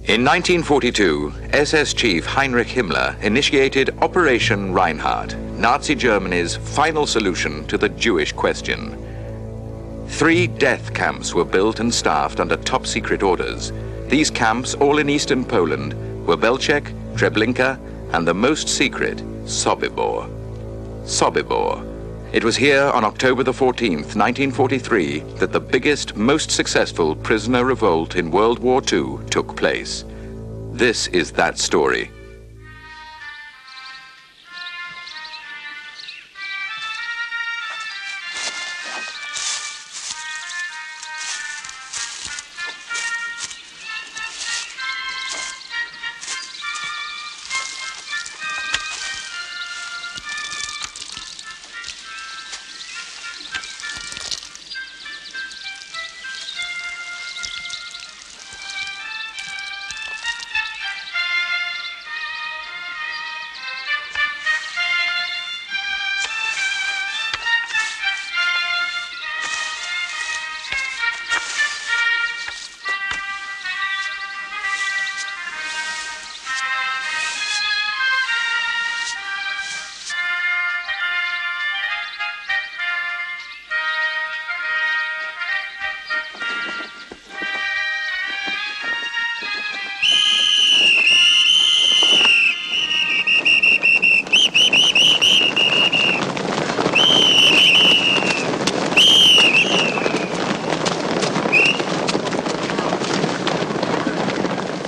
In 1942, SS Chief Heinrich Himmler initiated Operation Reinhardt, Nazi Germany's final solution to the Jewish question. 3 death camps were built and staffed under top-secret orders. These camps, all in eastern Poland, were Belchek, Treblinka, and the most secret, Sobiבור. Sobiבור. It was here on October the 14th, 1943, that the biggest, most successful prisoner revolt in World War II took place. This is that story.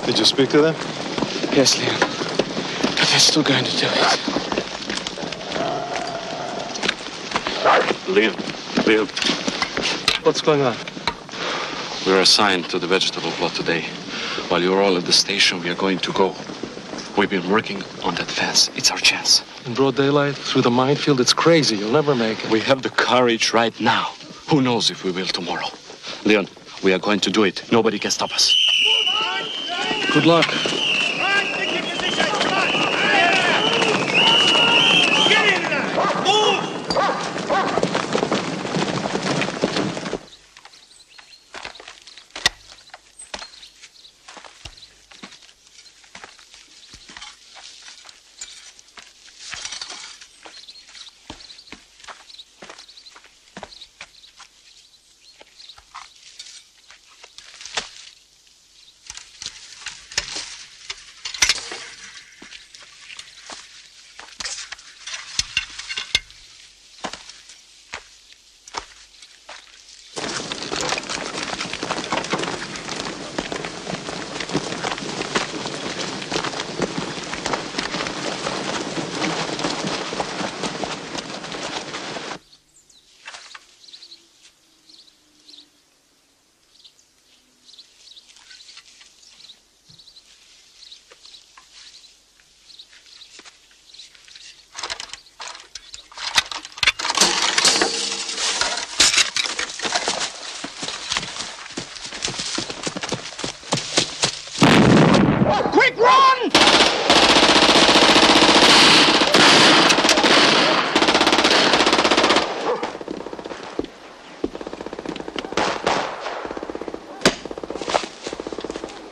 Did you speak to them? Yes, Leon. But they're still going to do it. Leon. What's going on? We were assigned to the vegetable plot today. While you're all at the station, we are going to go. We've been working on that fence. It's our chance. In broad daylight, through the minefield, it's crazy. You'll never make it. We have the courage right now. Who knows if we will tomorrow? Leon, we are going to do it. Nobody can stop us. Good luck.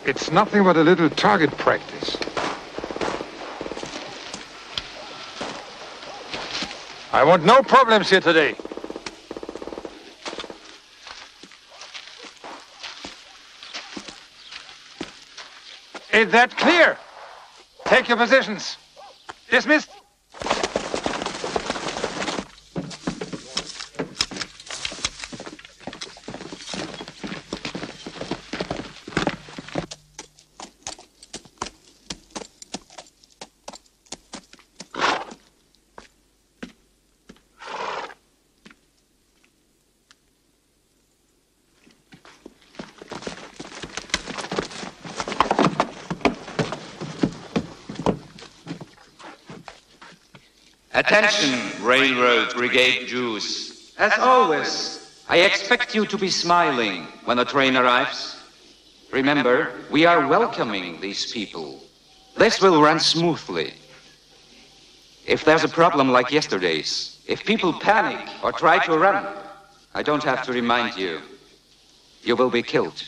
It's nothing but a little target practice. I want no problems here today. Is that clear? Take your positions. Dismissed. Attention, Railroad Brigade Jews. As always, I expect you to be smiling when the train arrives. Remember, we are welcoming these people. This will run smoothly. If there's a problem like yesterday's, if people panic or try to run, I don't have to remind you. You will be killed.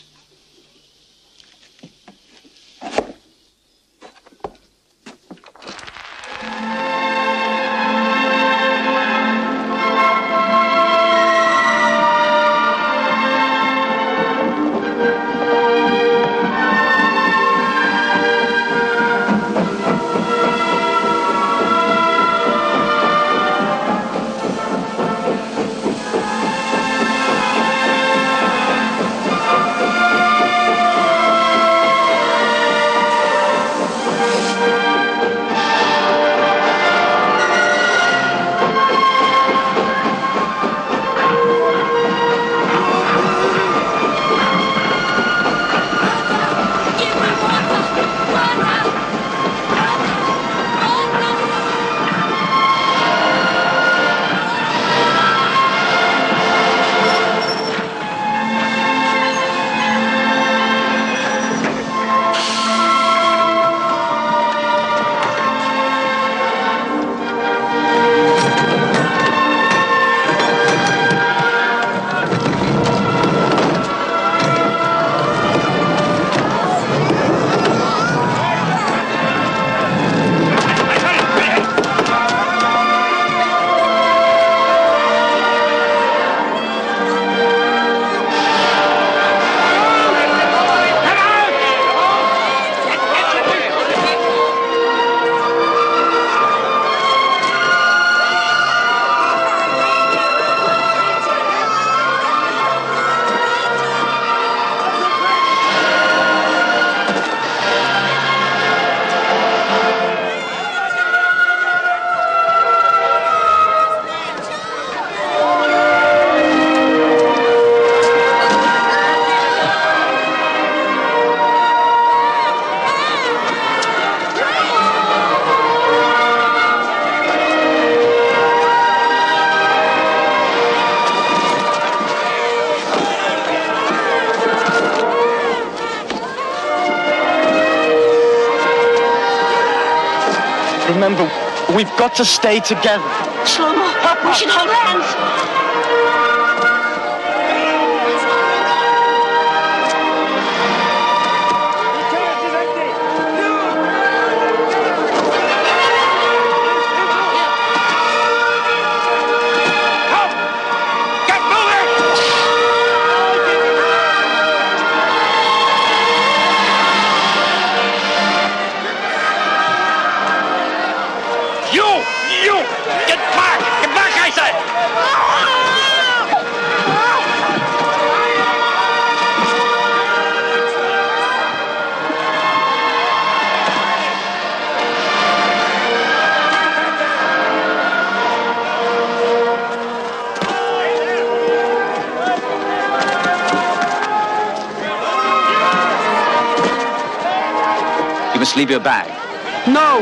Remember, we've got to stay together. Shlomo, we should hold hands. You must leave your bag. No!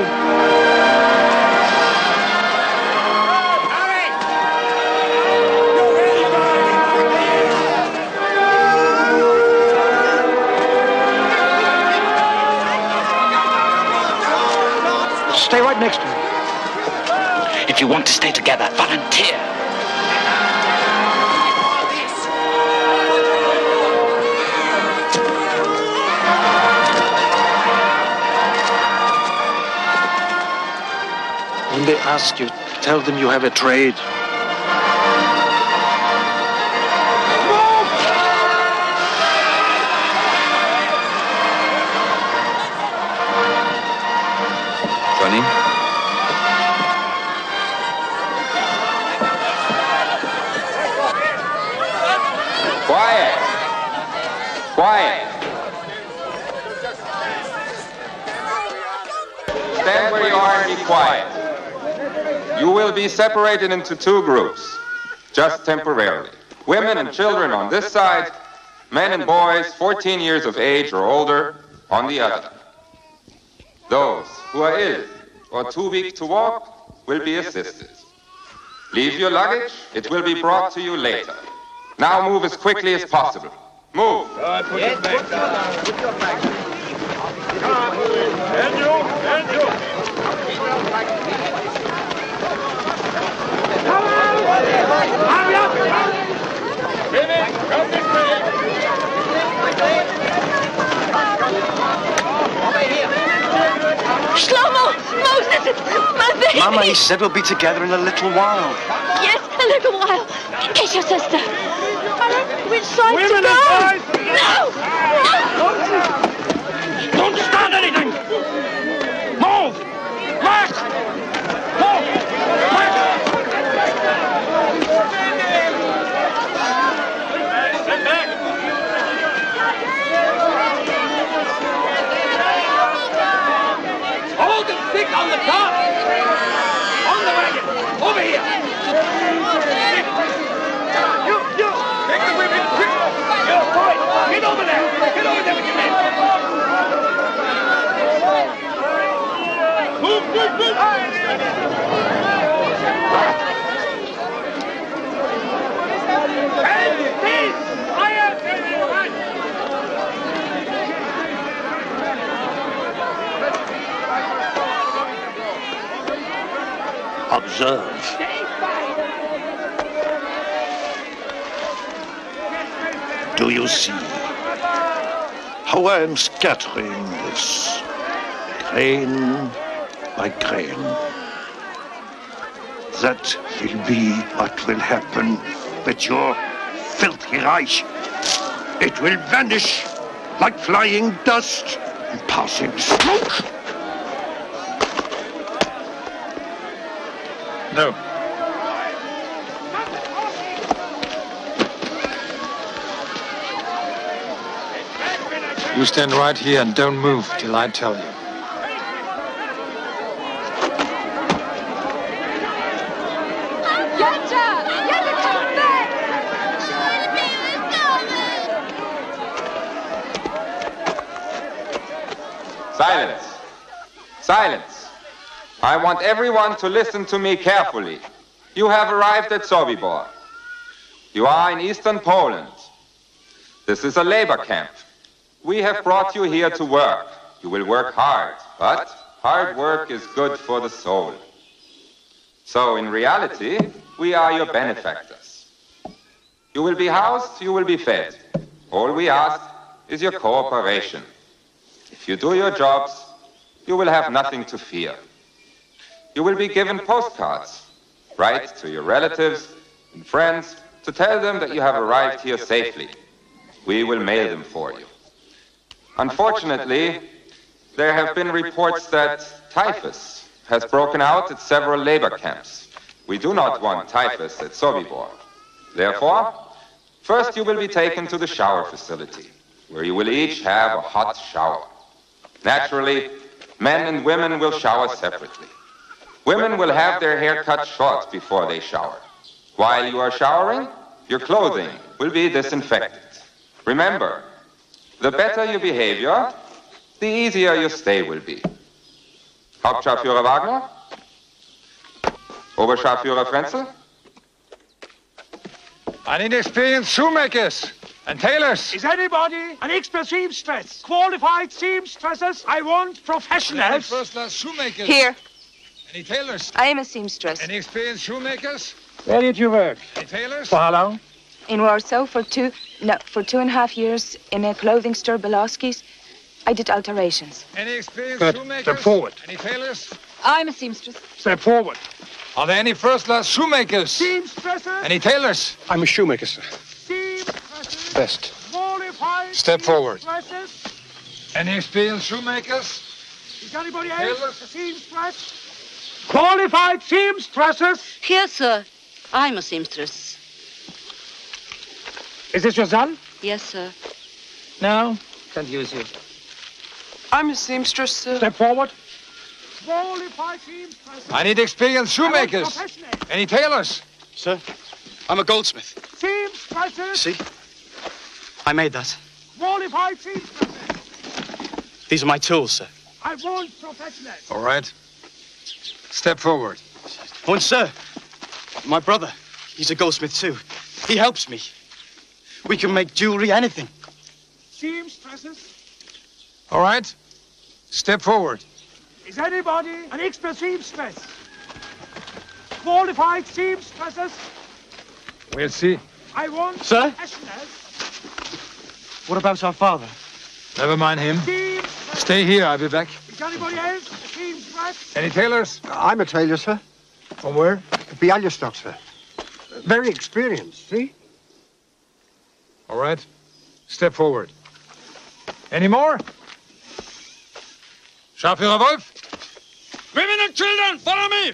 Stay right next to me. If you want to stay together, volunteer. When they ask you, tell them you have a trade. Johnny? Quiet! Quiet! Stand where you are and be quiet. You will be separated into two groups, just temporarily. Women and children on this side, men and boys 14 years of age or older on the other. Those who are ill or too weak to walk will be assisted. Leave your luggage, it will be brought to you later. Now move as quickly as possible. Move! Put your back down. Put your back down. Come on, and you, and you. Come on! Hurry up! Women, come this way. Shlomo! Moses! My baby! Mama, he said we'll be together in a little while. Yes, a little while. Kiss your sister. Which side Women to go? and boys! No! Don't start anything! Move! March! Move! March! Stand back! Hold the stick on the top! On the wagon! Over here! You! Take the women! Quick! You, boy! Get over there! Get over there with your men! Move! And peace! Fire! Observe. Do you see how I am scattering this grain by grain? That will be what will happen with your filthy Reich. It will vanish like flying dust and passing smoke. No. You stand right here and don't move till I tell you. come back! Silence! Silence! I want everyone to listen to me carefully. You have arrived at Sobiבור. You are in eastern Poland. This is a labor camp. We have brought you here to work. You will work hard, but hard work is good for the soul. So in reality, we are your benefactors. You will be housed, you will be fed. All we ask is your cooperation. If you do your jobs, you will have nothing to fear. You will be given postcards. Write to your relatives and friends to tell them that you have arrived here safely. We will mail them for you. Unfortunately, there have been reports that typhus has broken out at several labor camps. We do not want typhus at Sobiבור. Therefore, first you will be taken to the shower facility, where you will each have a hot shower. Naturally, men and women will shower separately. Women will have their hair cut short before they shower. While you are showering, your clothing will be disinfected. Remember, the better your behavior, the easier your stay will be. Hauptscharführer Wagner? Oberscharführer Frenzel? I need experienced shoemakers and tailors. Is anybody an expert seamstress? Qualified seamstresses? I want professionals. First-class shoemakers. Here. Any tailors? I am a seamstress. Any experienced shoemakers? Where did you work? Any tailors? For how long? In Warsaw for 2.5 years in a clothing store, Belowski's. I did alterations. Any experienced Good. shoemakers? Step forward. Any tailors? I'm a seamstress. Step forward. Are there any first-class shoemakers? Seamstresses? Any tailors? I'm a shoemaker, sir. Seamstresses? Best. Qualified Step forward. seamstresses? Any experienced shoemakers? Is anybody else Tailors? a seamstress? Qualified seamstresses? Yes, sir. I'm a seamstress. Is this your son? Yes, sir. No. Can't use you. I'm a seamstress, sir. Step forward. Qualified seamstresses. I need experienced shoemakers. Any tailors? Sir, I'm a goldsmith. Seamstresses. See? I made that. Qualified seamstresses. These are my tools, sir. I want professionals. All right. Step forward. Oh, and sir, my brother, he's a goldsmith too. He helps me. We can make jewelry, anything. Seamstresses. All right. Step forward. Is anybody an expert seamstress? Qualified seamstresses. We'll see. I want Sir? professionals. What about our father? Never mind him. Seamstresses. Stay here. I'll be back. Is anybody else a seamstress? Any tailors? I'm a tailor, sir. From where? Bialystok, sir. Very experienced, see? All right. Step forward. Any more? Scharführer Wolf? Women and children, follow me!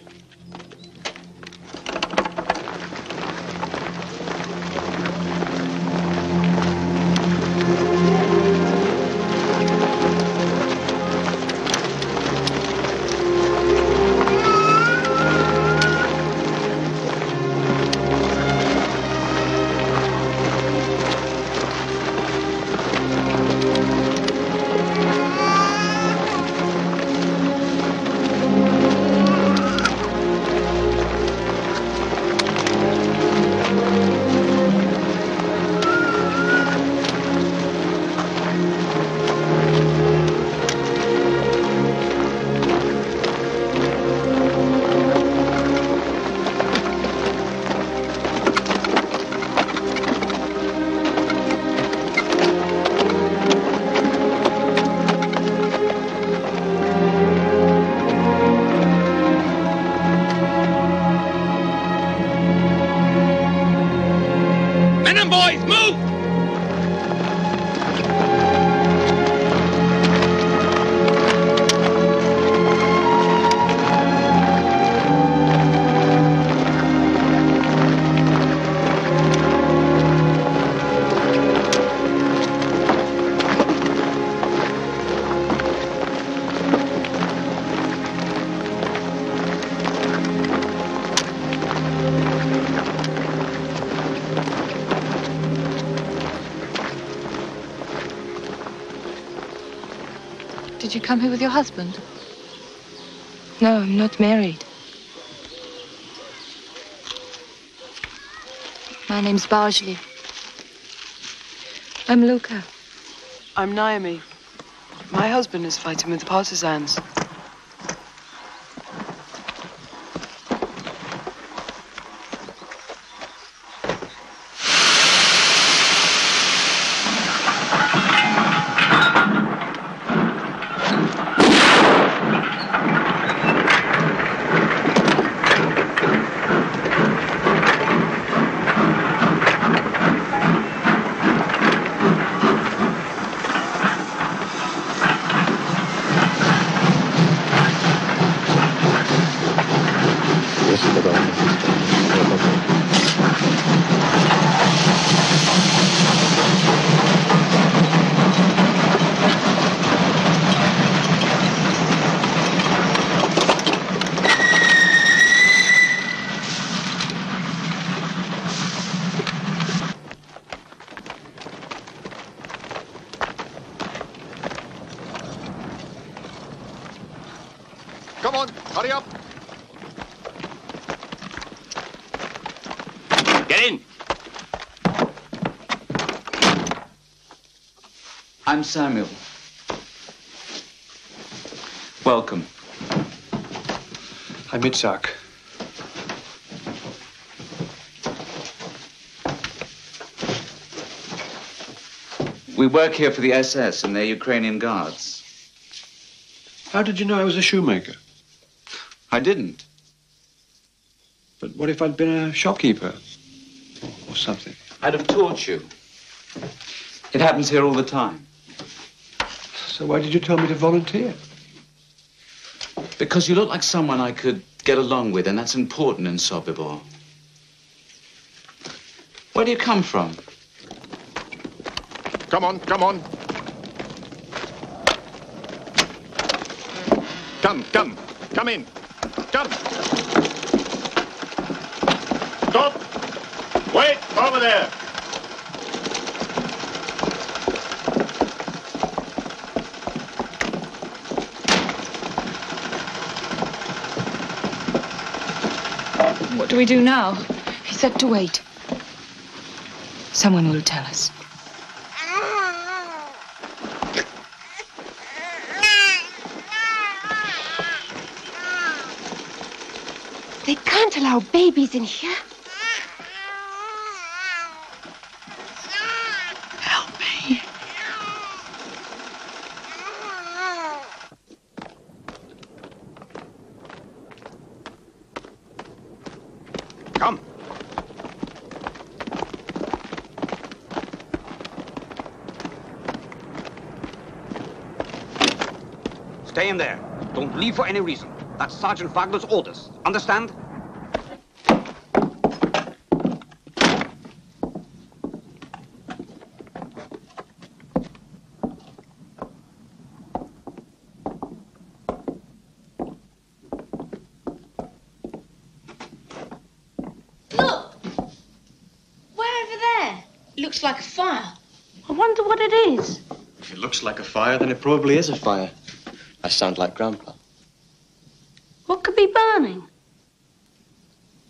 Did you come here with your husband? No, I'm not married. My name's Bargely. I'm Luca. I'm Naomi. My husband is fighting with the partisans. Come on, hurry up. Get in. I'm Samuel. Welcome. I'm Itzhak. We work here for the SS and their Ukrainian guards. How did you know I was a shoemaker? I didn't. But what if I'd been a shopkeeper or something? I'd have taught you. It happens here all the time. So why did you tell me to volunteer? Because you look like someone I could get along with, and that's important in Sobiבור. Where do you come from? Come on, come on. Come in. Come. Stop. Wait, over there. What do we do now? He said to wait. Someone will tell us. They can't allow babies in here. Help me. Come. Stay in there. Don't leave for any reason. That's Sergeant Wagner's orders. Understand? Look! Way over there. Looks like a fire. I wonder what it is. If it looks like a fire, then it probably is a fire. I sound like Grandpa. What could be burning?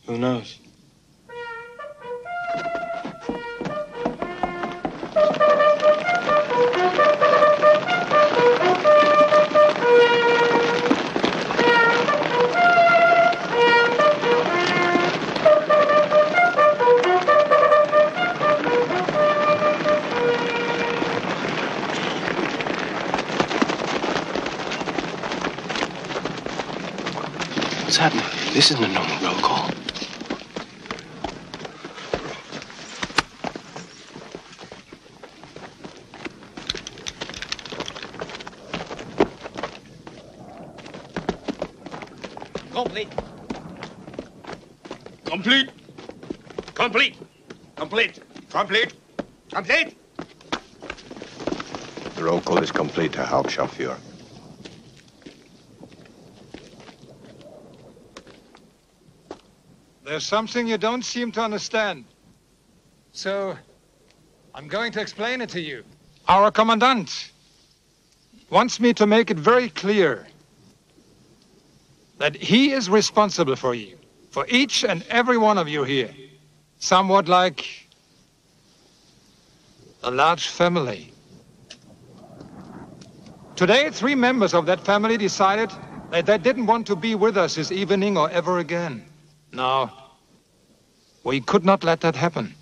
Who knows? What's happening? This isn't a normal roll call. Complete. Complete. Complete. Complete. Complete. Complete. The roll call is complete, Herr Hauptscharführer. There's something you don't seem to understand. So, I'm going to explain it to you. Our commandant wants me to make it very clear that he is responsible for you, for each and every one of you here. Somewhat like a large family. Today, 3 members of that family decided that they didn't want to be with us this evening or ever again. No, we could not let that happen,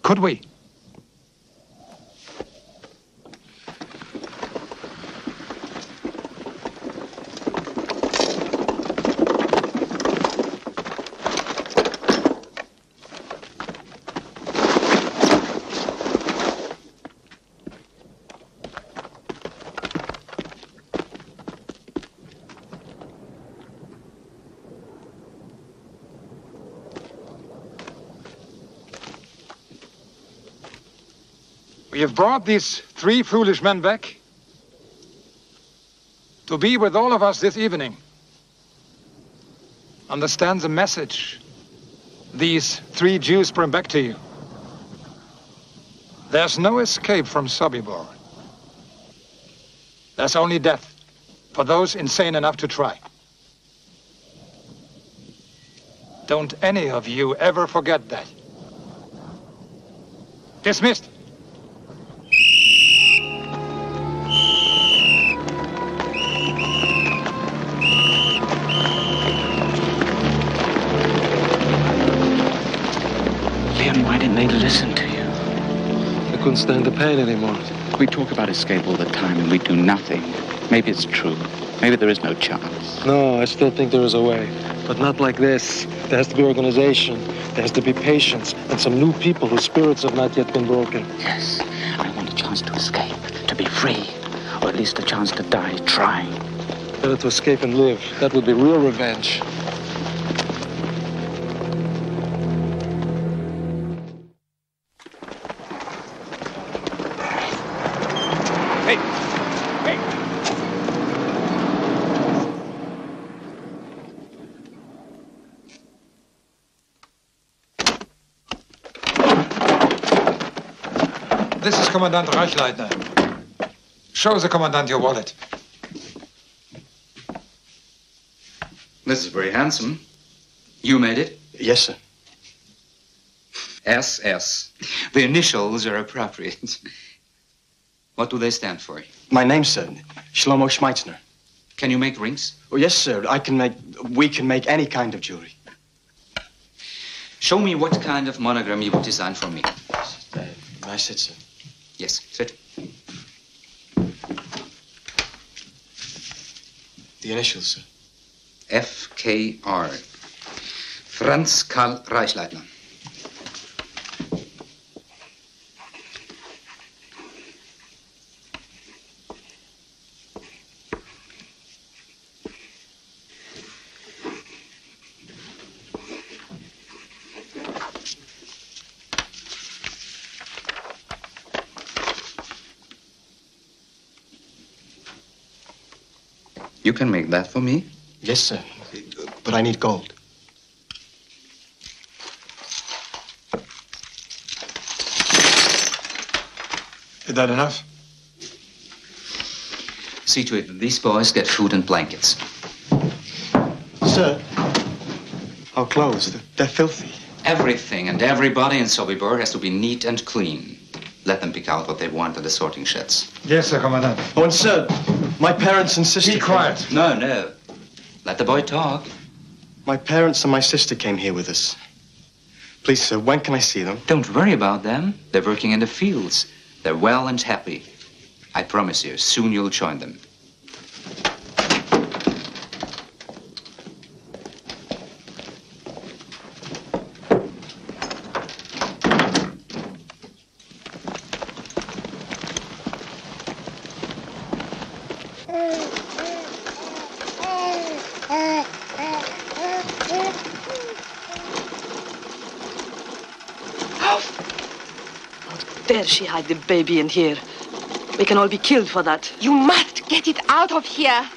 could we? We have brought these 3 foolish men back to be with all of us this evening. Understand the message these 3 Jews bring back to you. There's no escape from Sobiבור. There's only death for those insane enough to try. Don't any of you ever forget that. Dismissed. Leon, why didn't they listen to you? I couldn't stand the pain anymore. We talk about escape all the time and we do nothing. Maybe it's true. Maybe there is no chance. No, I still think there is a way. But not like this. There has to be organization. There has to be patience. And some new people whose spirits have not yet been broken. Yes. I want a chance to escape, to be free. Or at least a chance to die trying. Better to escape and live. That would be real revenge. This is Commandant Reichleitner. Show the Commandant your wallet. This is very handsome. You made it? Yes, sir. SS. The initials are appropriate. What do they stand for? My name, sir. Shlomo Schmeitzner. Can you make rings? Oh, yes, sir. We can make any kind of jewelry. Show me what kind of monogram you would design for me. May I sit, sir? Yes, sit. The initials, sir. FKR. Franz Karl Reichleitner. You can make that for me? Yes, sir. But I need gold. Is that enough? See to it that these boys get food and blankets. Sir, our clothes, they're filthy. Everything and everybody in Sobiבור has to be neat and clean. Let them pick out what they want at the sorting sheds. Yes, sir, Commandant. Oh, and sir, my parents and sister... Be quiet. No. Let the boy talk. My parents and my sister came here with us. Please, sir, when can I see them? Don't worry about them. They're working in the fields. They're well and happy. I promise you, soon you'll join them. Dare she hide the baby in here? We can all be killed for that. You must get it out of here.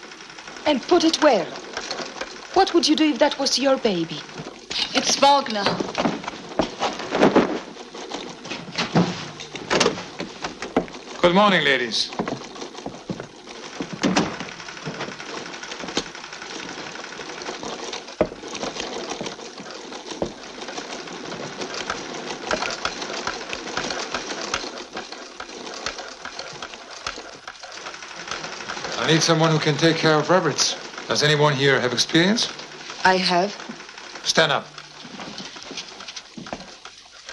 And put it where? What would you do if that was your baby? It's Wagner. Good morning, ladies. I need someone who can take care of rabbits. Does anyone here have experience? I have. Stand up.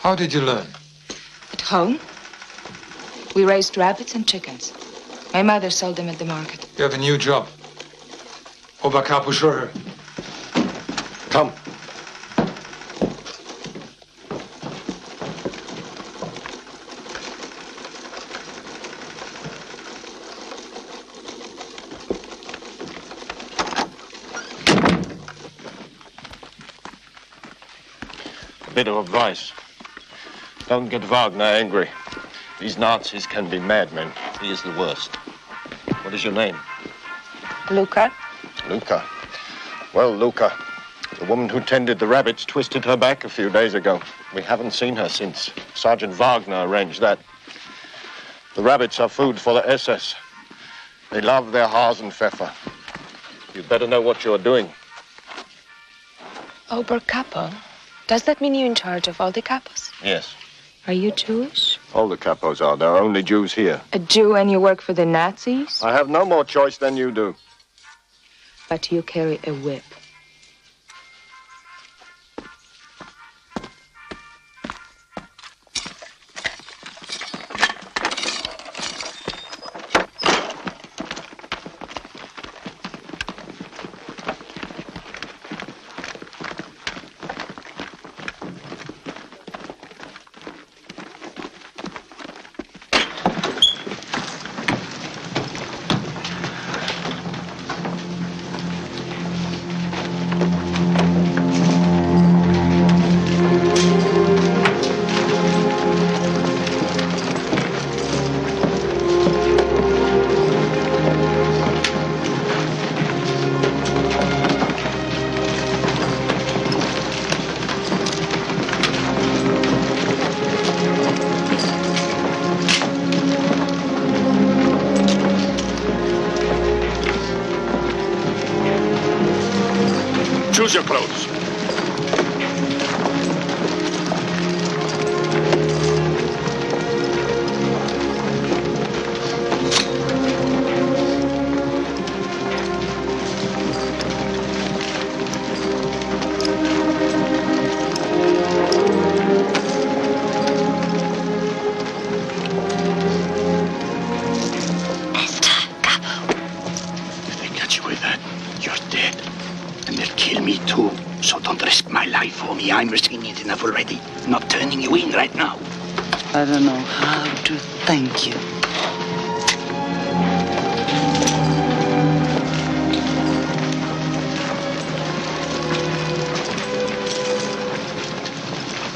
How did you learn? At home, we raised rabbits and chickens. My mother sold them at the market. You have a new job. Oberkörper. Come. Bit of advice. Don't get Wagner angry. These Nazis can be madmen. He is the worst. What is your name? Luca. Luca. Well, Luca, the woman who tended the rabbits twisted her back a few days ago. We haven't seen her since. Sergeant Wagner arranged that. The rabbits are food for the SS. They love their Hasenpfeffer. You'd better know what you're doing. Oberkapo? Does that mean you're in charge of all the capos? Yes. Are you Jewish? All the capos are. There are only Jews here. A Jew and you work for the Nazis? I have no more choice than you do. But you carry a whip. Choose your clothes. I'm risking it enough already. Not turning you in right now. I don't know how to thank you.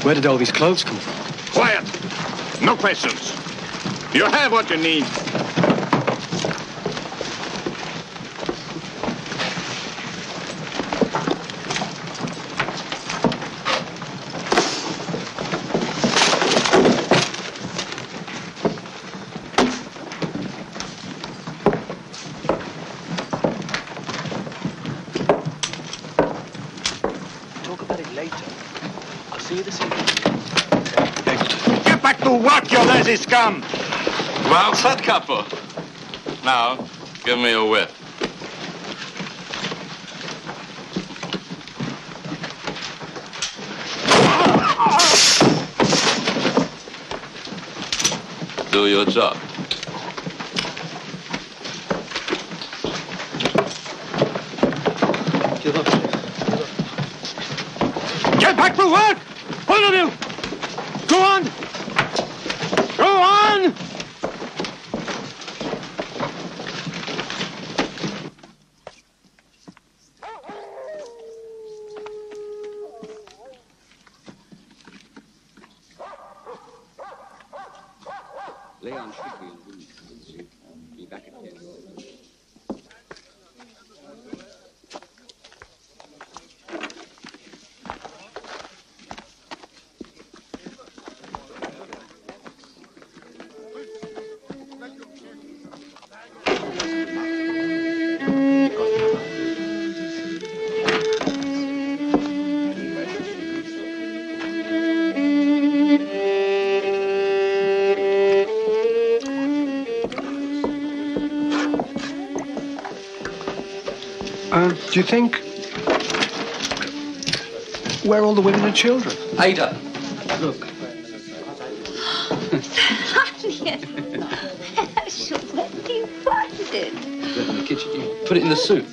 Where did all these clothes come from? Quiet! No questions. You have what you need. Scum! Well said, Capo. Now, give me a whip. Do your job. Get back to work! All of you! Go on! Go on! Leon should be in the room. Be back at 10. Do you think... Where are all the women and children? Ada, look. In the kitchen. You put it in the soup.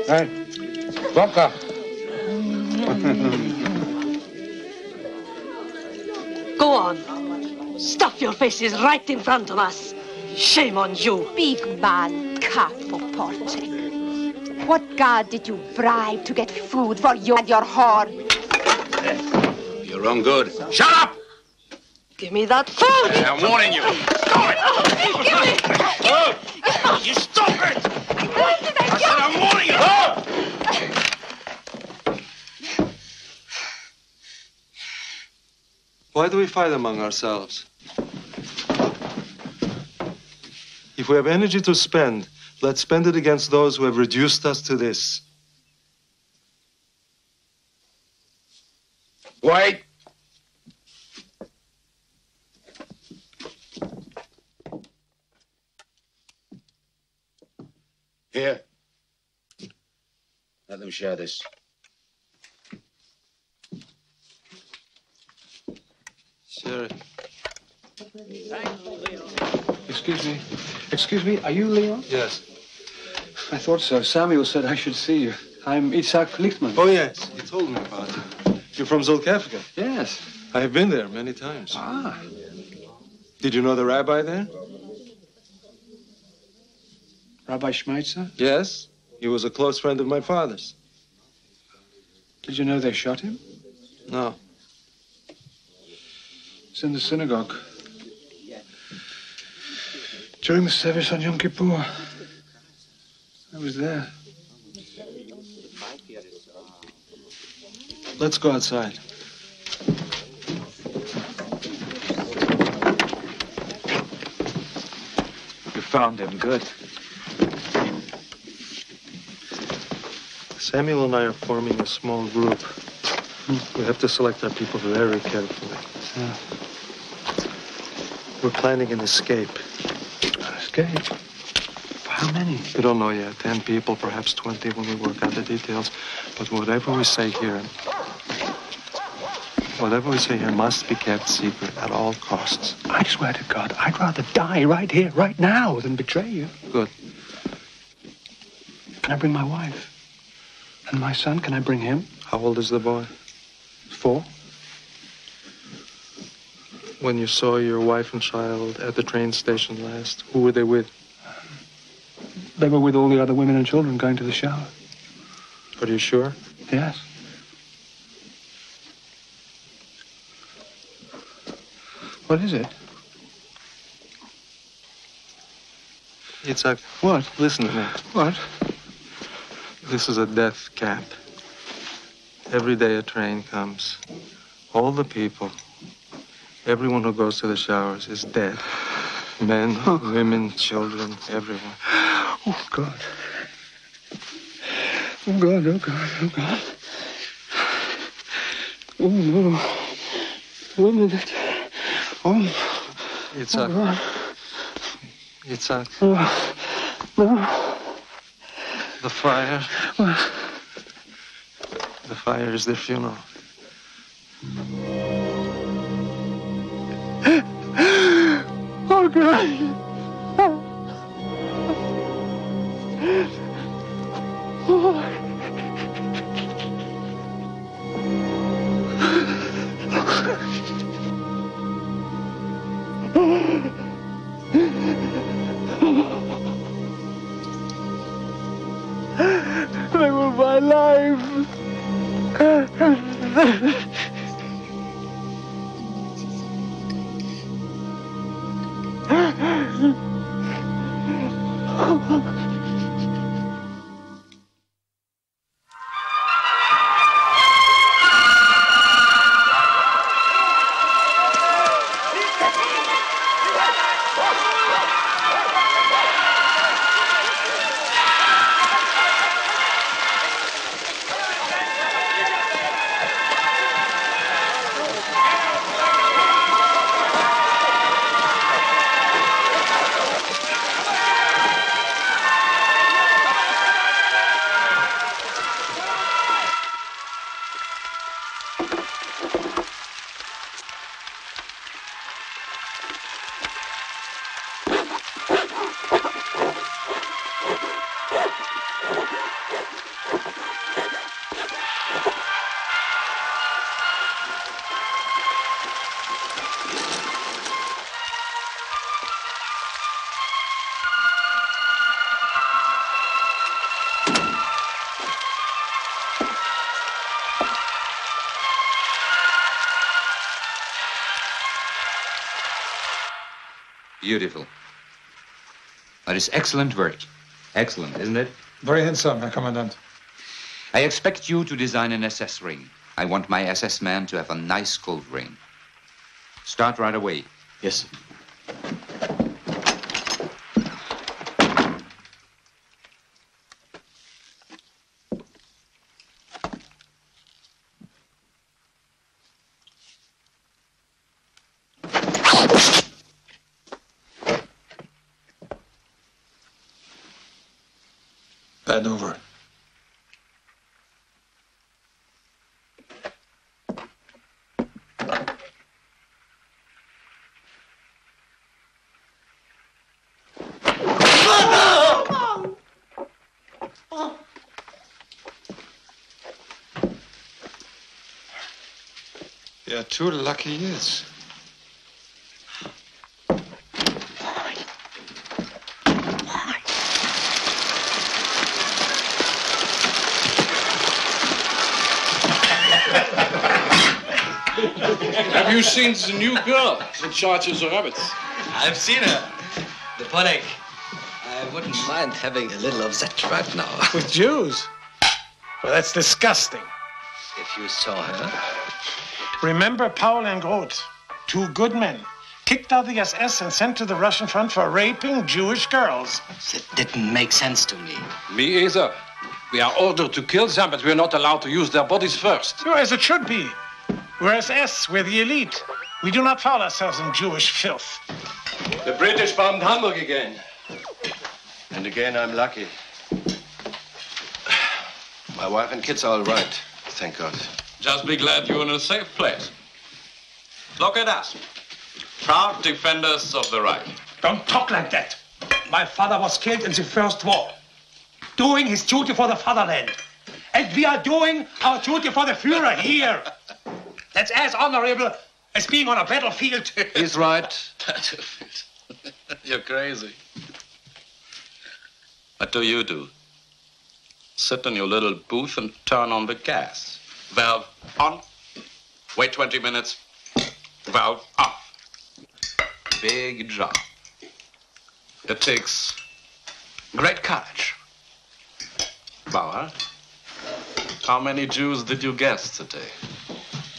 Hey, vodka. Go on. Stuff your faces right in front of us. Shame on you. Big man, capo porte. What god did you bribe to get food for you and your whore? You're wrong good. Shut up! Give me that food! I'm warning you. Stop it! Give me! Oh! You stop it! I said I'm warning you. Oh! Why do we fight among ourselves? If we have energy to spend, let's spend it against those who have reduced us to this. Wait! Here. Let them share this. Share it. Excuse me, are you Leon? Yes. I thought so. Samuel said I should see you. I'm Isaac Lichtman. Oh, yes. He told me about you. You're from Zulkafka? Yes. I have been there many times. Ah. Did you know the rabbi there? Rabbi Schmeitzer? Yes. He was a close friend of my father's. Did you know they shot him? No. It's in the synagogue. During the service on Yom Kippur. I was there. Let's go outside. You found him. Good. Samuel and I are forming a small group. We have to select our people very carefully. Yeah. We're planning an escape. Escape? How many? We don't know yet. 10 people, perhaps 20 when we work out the details. But whatever we say here must be kept secret at all costs. I swear to God, I'd rather die right here, right now, than betray you. Good. Can I bring my wife? And my son, can I bring him? How old is the boy? 4. When you saw your wife and child at the train station last, who were they with? They were with all the other women and children going to the shower. Are you sure? Yes. What is it? It's a... What? Listen to me. What? This is a death camp. Every day a train comes. All the people, everyone who goes to the showers is dead. Men, women, children, everyone. Oh, God. Oh, God, oh, God, oh, God. Oh, no. Women that... Oh. It's oh, a... God. It's a... Oh. No. The fire. What? The fire is their funeral. Oh, God. Oh. They were my life. Beautiful. That is excellent work. Excellent, isn't it? Very handsome, Herr Commandant. I expect you to design an SS ring. I want my SS man to have a nice gold ring. Start right away. Yes, sir. Bend over. You're too lucky he is. Have you seen the new girl in charge of the rabbits? I've seen her. The Polek. I wouldn't mind having a little of that right now. With Jews? Well, that's disgusting. If you saw her. Remember Paul and Groth, two good men, kicked out the SS and sent to the Russian front for raping Jewish girls. That didn't make sense to me. Me either. We are ordered to kill them, but we're not allowed to use their bodies first. Oh, as it should be. We're SS, we're the elite. We do not foul ourselves in Jewish filth. The British bombed Hamburg again. And again, I'm lucky. My wife and kids are all right, thank God. Just be glad you're in a safe place. Look at us. Proud defenders of the right. Don't talk like that. My father was killed in the First War, doing his duty for the fatherland. And we are doing our duty for the Führer here. That's as honorable as being on a battlefield. He's right. Battlefield. You're crazy. What do you do? Sit in your little booth and turn on the gas. Valve on. Wait 20 minutes. Valve off. Big job. It takes great courage. Bauer, how many Jews did you guess today?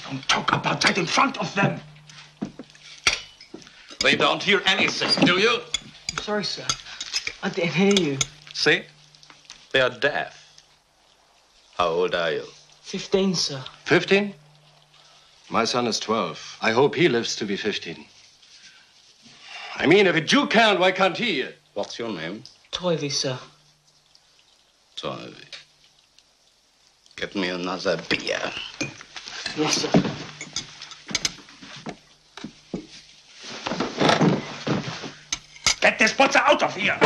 Don't talk about that in front of them. They don't hear anything, do you? Sorry, sir. I didn't hear you. See? They are deaf. How old are you? 15, sir. 15? My son is 12. I hope he lives to be 15. I mean, if a Jew can't, why can't he? What's your name? Toivy, sir. Toivy. Get me another beer. Yes, sir. Get this butcher out of here!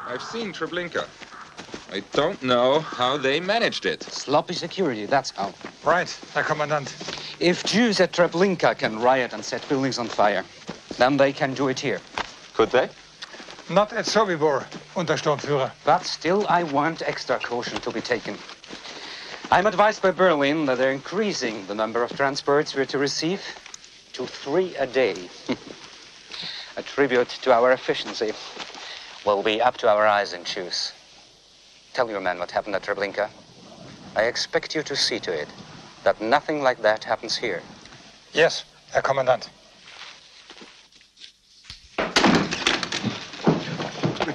I've seen Treblinka. I don't know how they managed it. Sloppy security, that's how. Right, Herr Commandant. If Jews at Treblinka can riot and set buildings on fire, then they can do it here. Could they? Not at Sobiבור, Untersturmführer. But still, I want extra caution to be taken. I'm advised by Berlin that they're increasing the number of transports we're to receive to 3 a day. A tribute to our efficiency. We'll be up to our eyes in Jews. Tell your men what happened at Treblinka. I expect you to see to it that nothing like that happens here. Yes, Herr Commandant.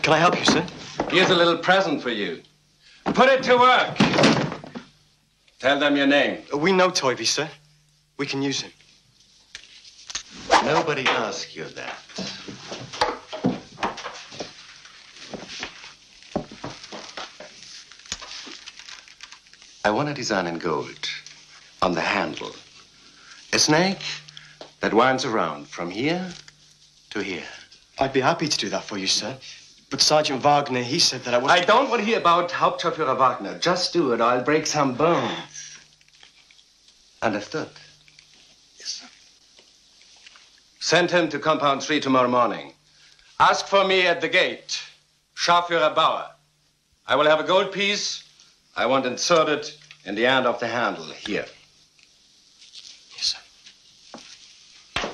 Can I help you, sir? Here's a little present for you. Put it to work. Tell them your name. We know Toivy, sir. We can use him. Nobody asked you that. I want a design in gold on the handle. A snake that winds around from here to here. I'd be happy to do that for you, sir. But Sergeant Wagner, he said that I wasn't... I don't want to hear about Hauptscharführer Wagner. Just do it or I'll break some bones. Understood? Yes, sir. Send him to Compound 3 tomorrow morning. Ask for me at the gate. Scharführer Bauer. I will have a gold piece. I want inserted in the end of the handle here. Yes, sir.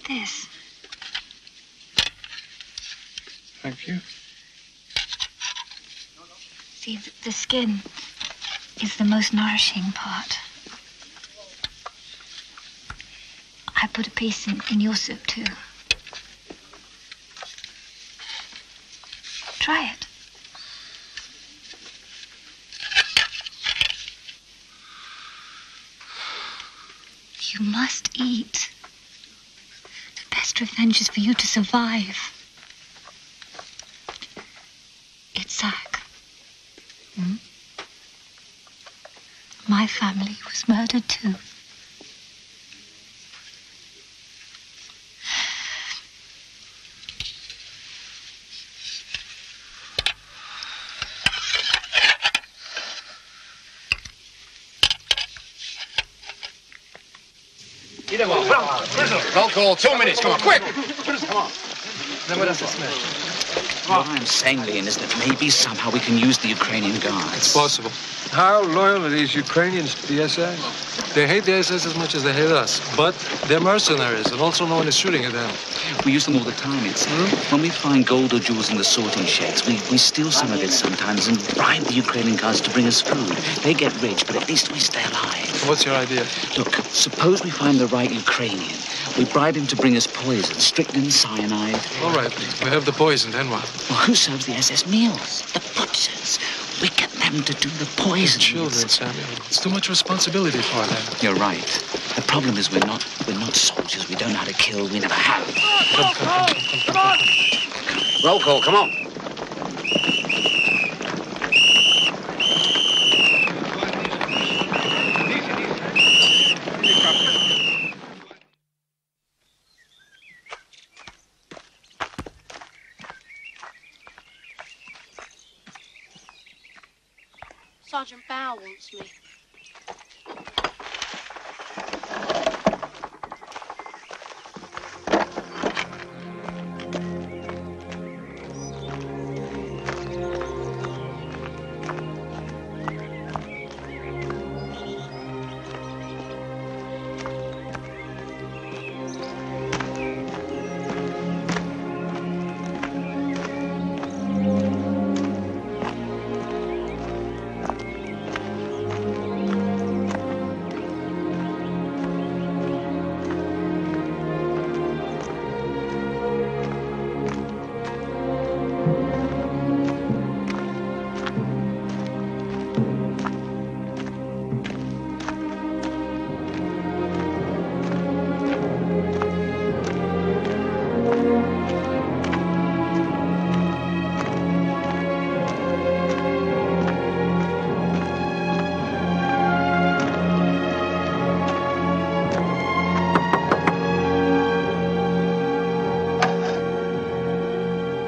this. Thank you. See, the skin is the most nourishing part. I put a piece in your soup, too. Try it. You must eat. The best revenge is for you to survive. Itzhak. My family was murdered too. Roll call, 2 minutes, come on, quick! What I'm saying, Leon, is that maybe somehow we can use the Ukrainian guards. It's possible. How loyal are these Ukrainians to the SS? They hate the SS as much as they hate us, but they're mercenaries, and also no one is shooting at them. We use them all the time, it's When we find gold or jewels in the sorting sheds, we steal some of it sometimes and bribe the Ukrainian guards to bring us food. They get rich, but at least we stay alive. What's your idea? Look, suppose we find the right Ukrainian. We bribe him to bring us poison, strychnine, cyanide. All right, we have the poison, then what? Well, who serves the SS meals? The butchers. We get them to do the poison. Children, Samuel. It's too much responsibility for them. You're right. The problem is we're not soldiers. We don't know how to kill. We never have. Come. Roll call, come on. Sergeant Bow wants me.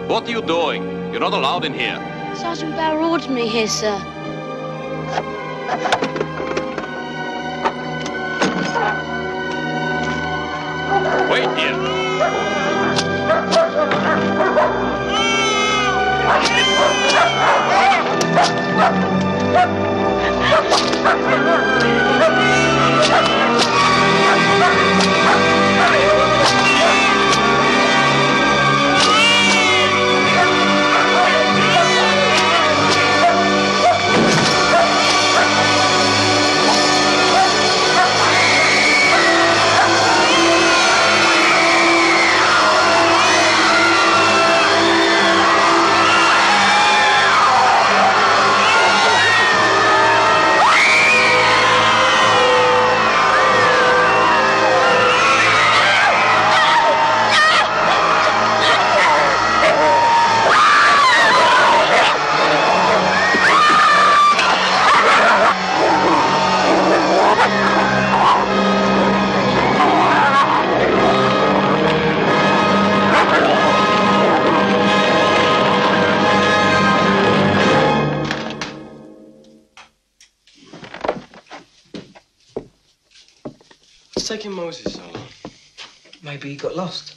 What are you doing? You're not allowed in here. Sergeant Bow ordered me here, sir. Wait here. Taking Moses so long? Maybe he got lost.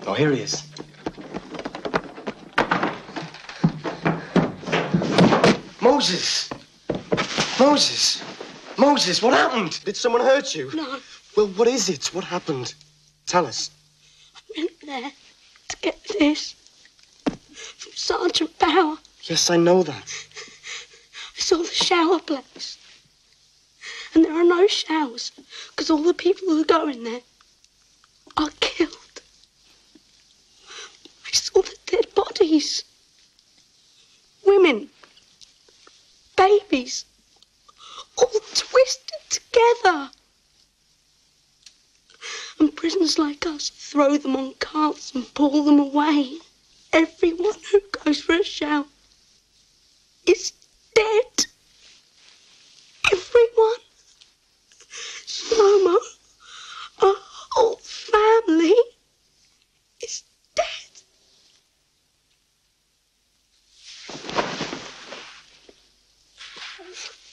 Oh, here he is. Moses! Moses! Moses, what happened? Did someone hurt you? No. Well, what is it? What happened? Tell us. I went there to get this from Sergeant Power. Yes, I know that. I saw the shower place. And there are no showers because all the people who go in there are killed. I saw the dead bodies. Women. Babies. All twisted together. And prisoners like us throw them on carts and pull them away. Everyone who goes for a shower is dead. Everyone. Slow-mo, our whole family is dead.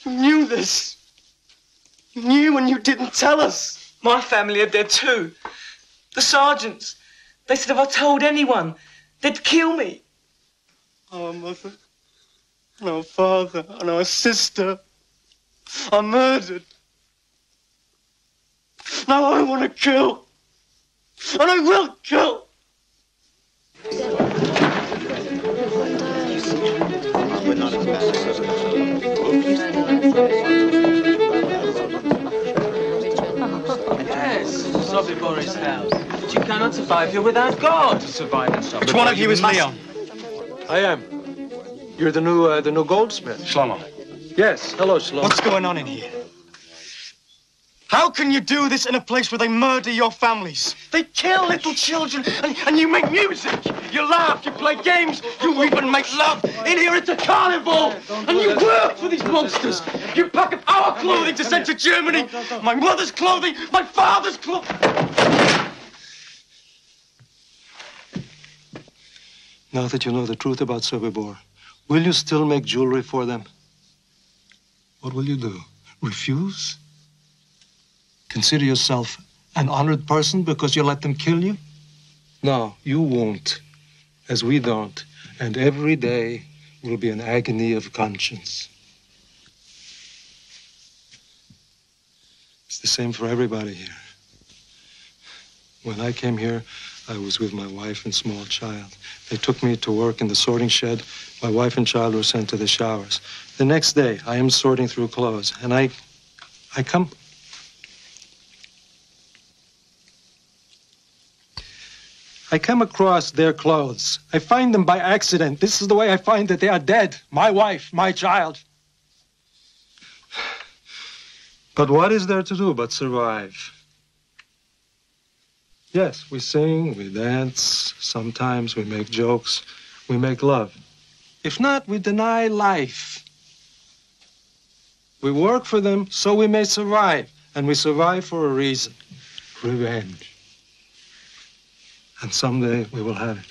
You knew this. You knew and you didn't tell us. My family are dead too. The sergeants. They said if I told anyone, they'd kill me. Our mother and our father and our sister are murdered. Now I want to kill. And I will kill. Yes, Sobibor's house. But you cannot survive here without God. To survive in Sobiבור. Which one of you is Leon? I am. You're the new goldsmith. Shlomo. Yes. Hello, Shlomo. What's going on in here? How can you do this in a place where they murder your families? They kill little children, and you make music. You laugh, you play games, you even make love. In here it's a carnival, and you work for these monsters. You pack up our clothing to send to Germany. My mother's clothing, my father's clothing. Now that you know the truth about Sovibor, will you still make jewelry for them? What will you do? Refuse? Consider yourself an honored person because you let them kill you? No, you won't, as we don't. And every day will be an agony of conscience. It's the same for everybody here. When I came here, I was with my wife and small child. They took me to work in the sorting shed. My wife and child were sent to the showers. The next day, I am sorting through clothes, and I come across their clothes. I find them by accident. This is the way I find that they are dead. My wife, my child. But what is there to do but survive? Yes, we sing, we dance, sometimes we make jokes, we make love. If not, we deny life. We work for them so we may survive, and we survive for a reason: revenge. And someday we will have it.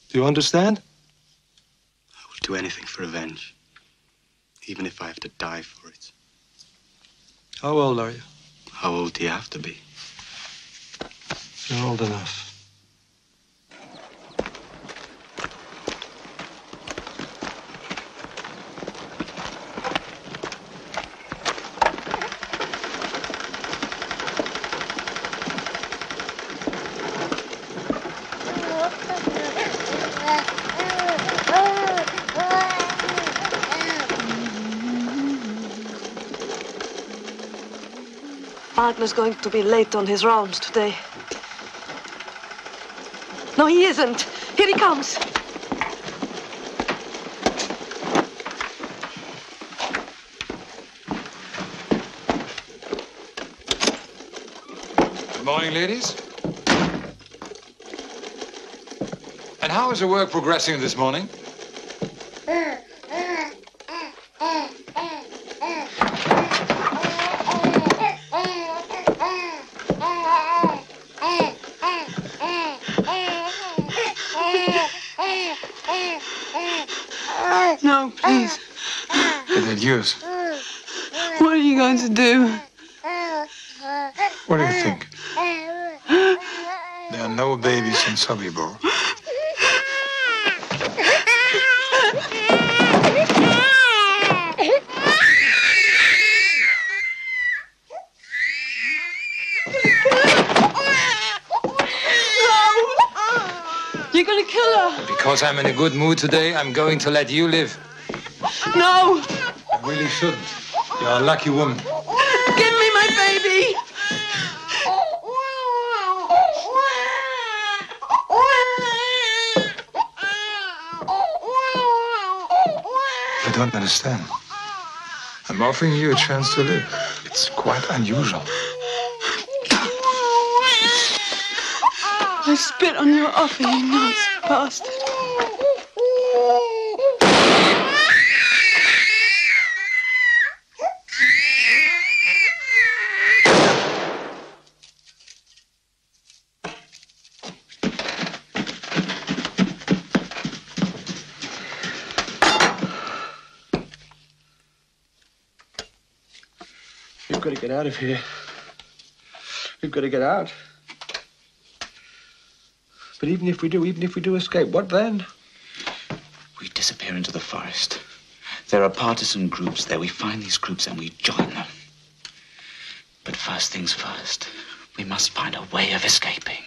Do you understand? I will do anything for revenge, even if I have to die for it. How old are you? How old do you have to be? You're old enough. Wagner's going to be late on his rounds today. No, he isn't. Here he comes. Good morning, ladies. And how is the work progressing this morning? No, please. Use. What are you going to do? What do you think? There are no babies in Sobiבור. You're going to kill her. Because I'm in a good mood today, I'm going to let you live. No. I really shouldn't. You're a lucky woman. Give me my baby. I don't understand. I'm offering you a chance to live. It's quite unusual. I spit on your offer, you nasty bastard. We've got to get out of here. We've got to get out. But even if we do escape, what then? We disappear into the forest. There are partisan groups there. We find these groups and we join them. But first things first, we must find a way of escaping.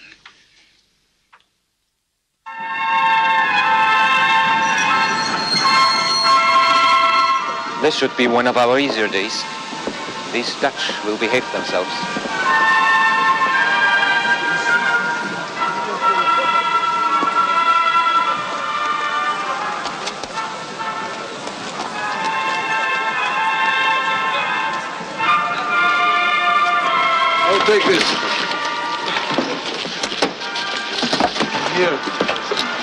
This should be one of our easier days. These Dutch will behave themselves. I'll take this. Here.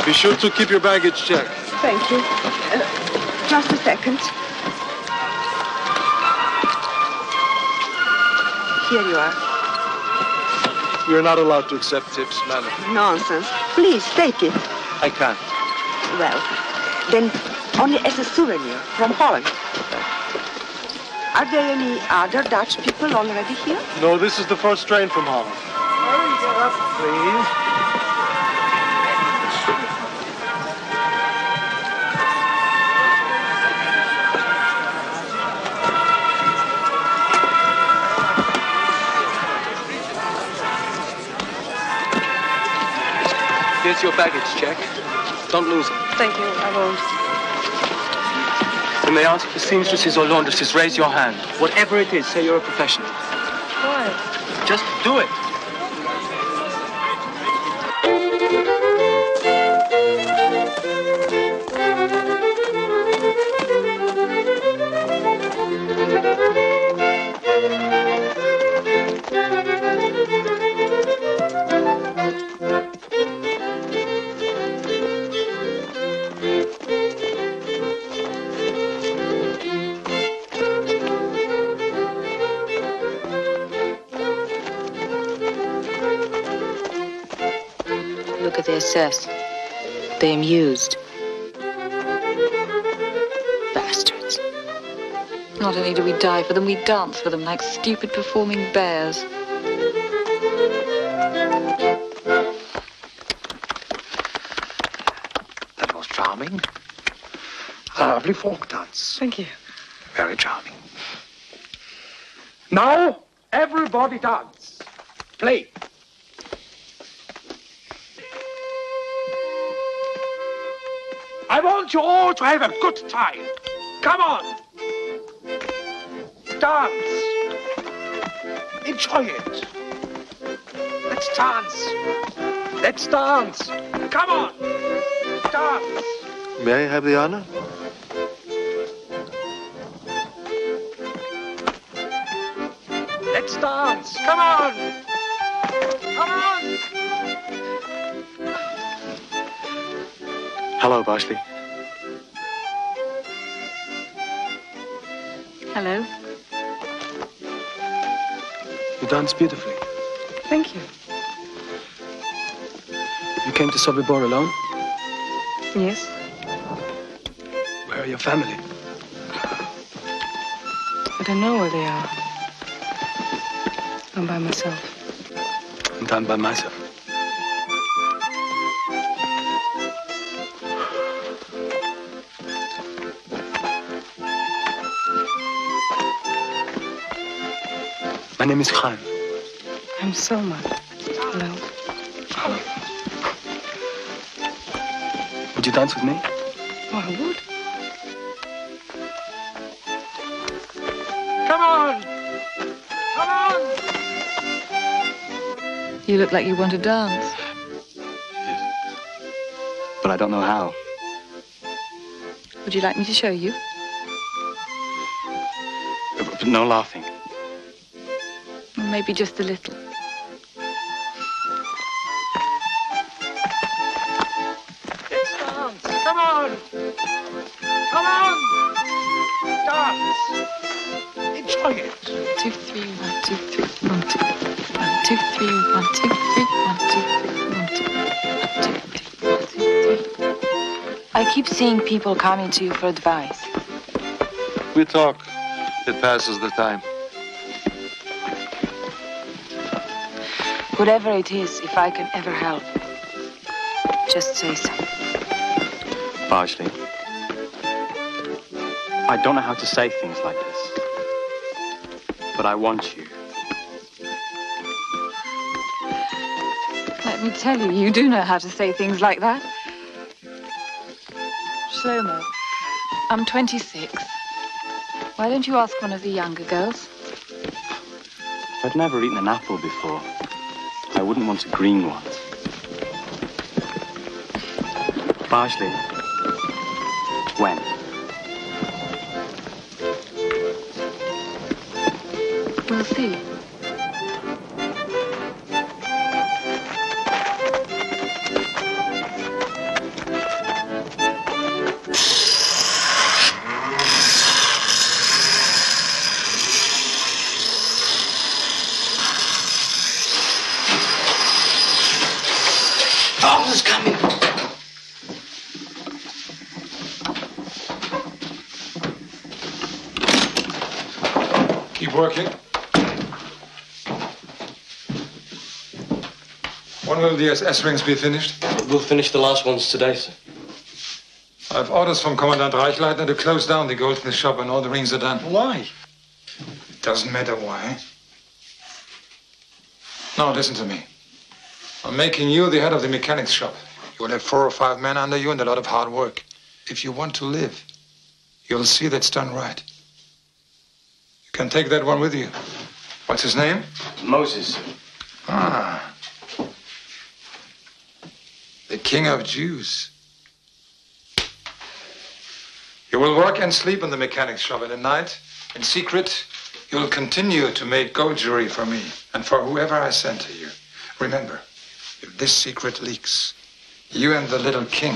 Be sure to keep your baggage checked. Thank you. Just a second. Here you are. We're not allowed to accept tips, madam. Nonsense. Please, take it. I can't. Well, then only as a souvenir from Holland. Are there any other Dutch people already here? No, this is the first train from Holland. Hurry up, please. Here's your baggage check. Don't lose it. Thank you, I won't. When they ask for seamstresses or laundresses, raise your hand. Whatever it is, say you're a professional. Why? Just do it. They assess. They amused. Bastards. Not only do we die for them, we dance for them like stupid performing bears. That was charming. A lovely folk dance. Thank you. Very charming. Now, everybody dance. Play. I want you all to have a good time. Come on. Dance. Enjoy it. Let's dance. Let's dance. Come on. Dance. May I have the honor? Let's dance. Come on. Come on. Hello, Bashley. Hello. You dance beautifully. Thank you. You came to Sobiבור alone? Yes. Where are your family? I don't know where they are. I'm by myself. And I'm by myself. My name is Khan. I'm Selma. Hello. you dance with me? Oh, I would. Come on! Come on! You look like you want to dance. But I don't know how. Would you like me to show you? But no laughing. Maybe just a little. Let's dance! Come on! Come on! Dance! Enjoy it! 1, 2, 3, 1, 2, 3, 1, 2, 1, 2, 3, 1, 2, 3, 1, 2, 3, 1, 2, 1, 2, 3, 1, 2, 3. I keep seeing people coming to you for advice. We talk. It passes the time. Whatever it is, if I can ever help, just say so. Parsley. I don't know how to say things like this. But I want you. Let me tell you, you do know how to say things like that. Shlomo, I'm 26. Why don't you ask one of the younger girls? I'd never eaten an apple before. I wouldn't want a green one. Parsley. When? We'll see. Who's coming? Keep working. When will the SS rings be finished? We'll finish the last ones today, sir. I've orders from Commandant Reichleitner to close down the goldsmith shop when all the rings are done. Why? It doesn't matter why. Now listen to me. I'm making you the head of the mechanics shop. You will have 4 or 5 men under you and a lot of hard work. If you want to live, you'll see that's done right. You can take that one with you. What's his name? Moses. Ah. The King of Jews. You will work and sleep in the mechanics shop, and at night, in secret, you'll continue to make gold jewelry for me and for whoever I send to you. Remember, if this secret leaks, you and the little king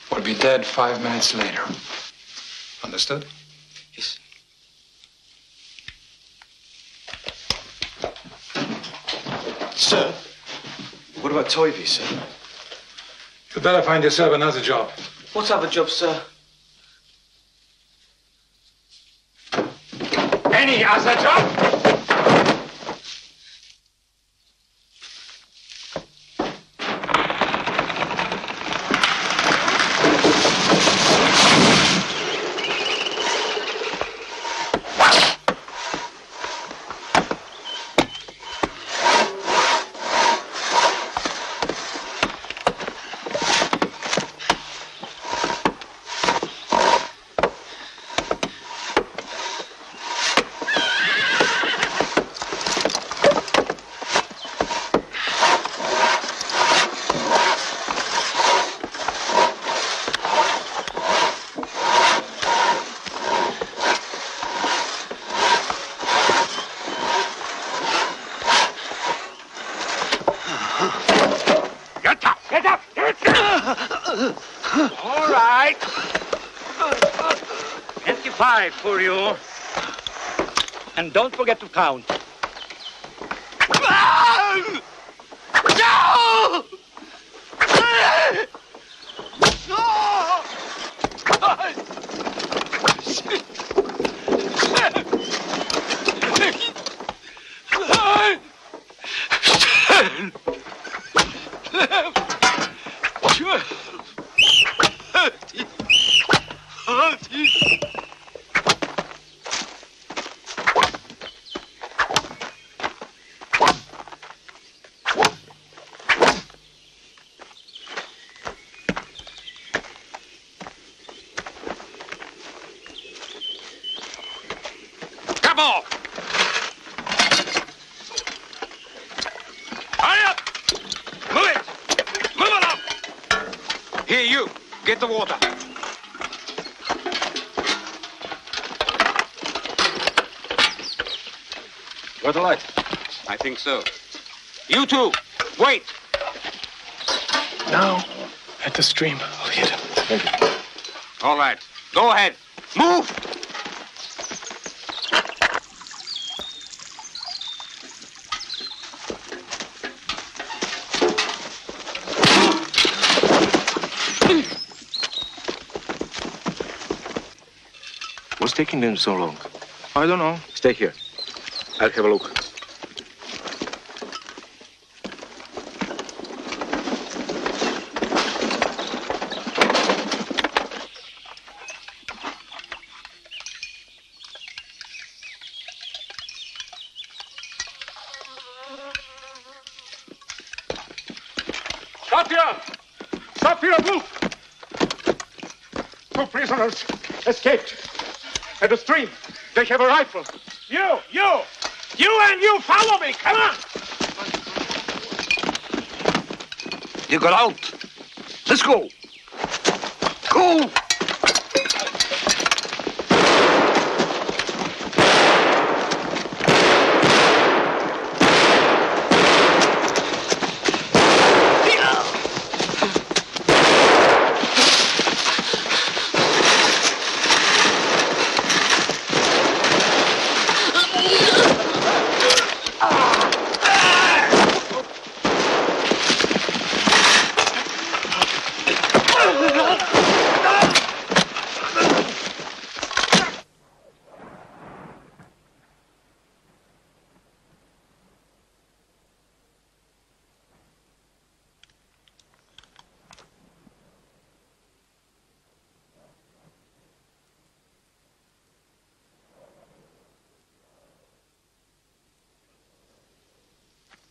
will be dead 5 minutes later. Understood? Yes. Sir, what about Toivy, sir? You'd better find yourself another job. What other job, sir? Any other job? All right. 25 for you. And don't forget to count. No! them all! Hurry up! Move it! Move along! Here, you. Get the water. Got the light? I think so. You two, wait! Now, at the stream, I'll hit him. Thank you. All right, go ahead. Move! What's taking them so long? I don't know. Stay here. I'll have a look. Stop here! Stop here, move! 2 prisoners escaped at the stream. They have a rifle. You and you follow me, come on! You got out. Let's go. Go!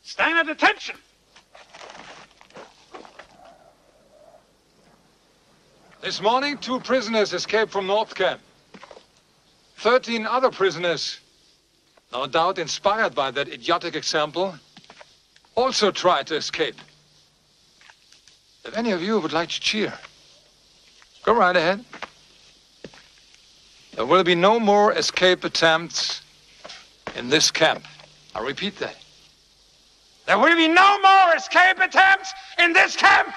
Stand at attention! This morning, 2 prisoners escaped from North Camp. 13 other prisoners, no doubt inspired by that idiotic example, also tried to escape. If any of you would like to cheer, go right ahead. There will be no more escape attempts in this camp. I repeat that. There will be no more escape attempts in this camp!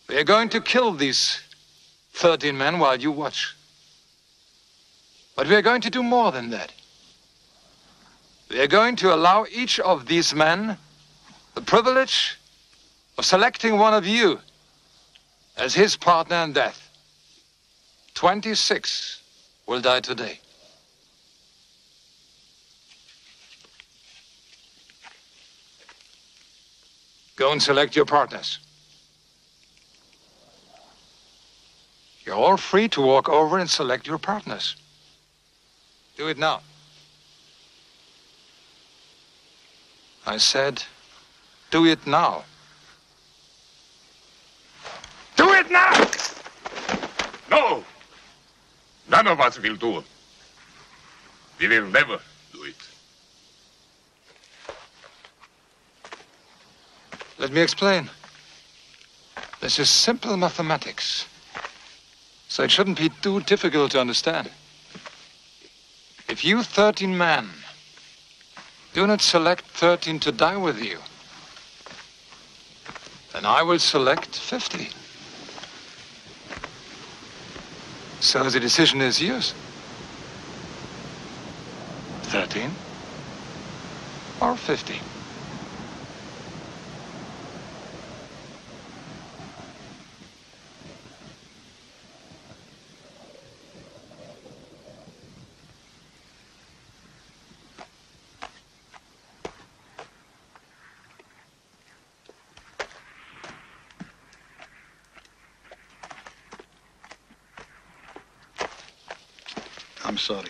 We are going to kill these 13 men while you watch. But we are going to do more than that. We are going to allow each of these men the privilege of selecting one of you as his partner in death. 26 will die today. Go and select your partners. You're all free to walk over and select your partners. Do it now. I said, do it now. Do it now! No! None of us will do it. We will never do it. Let me explain. This is simple mathematics, so it shouldn't be too difficult to understand. If you 13 men do not select 13 to die with you, then I will select 50. So the decision is yours. 13 or 50. I'm sorry.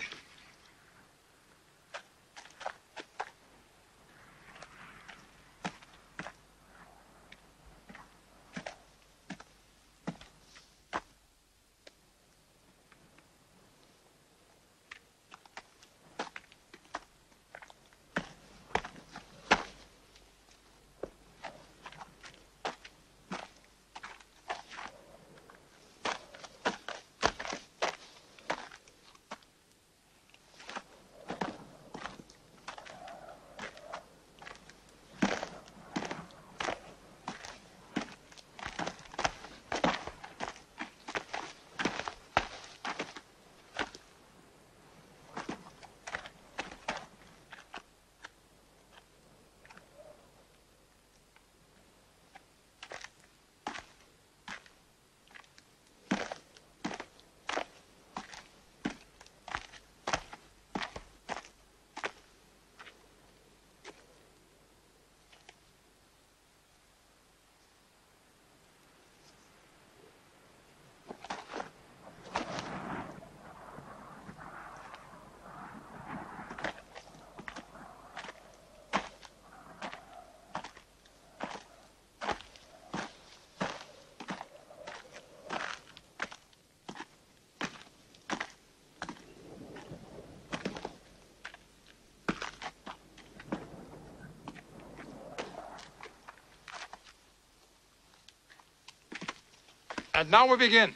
And now we begin.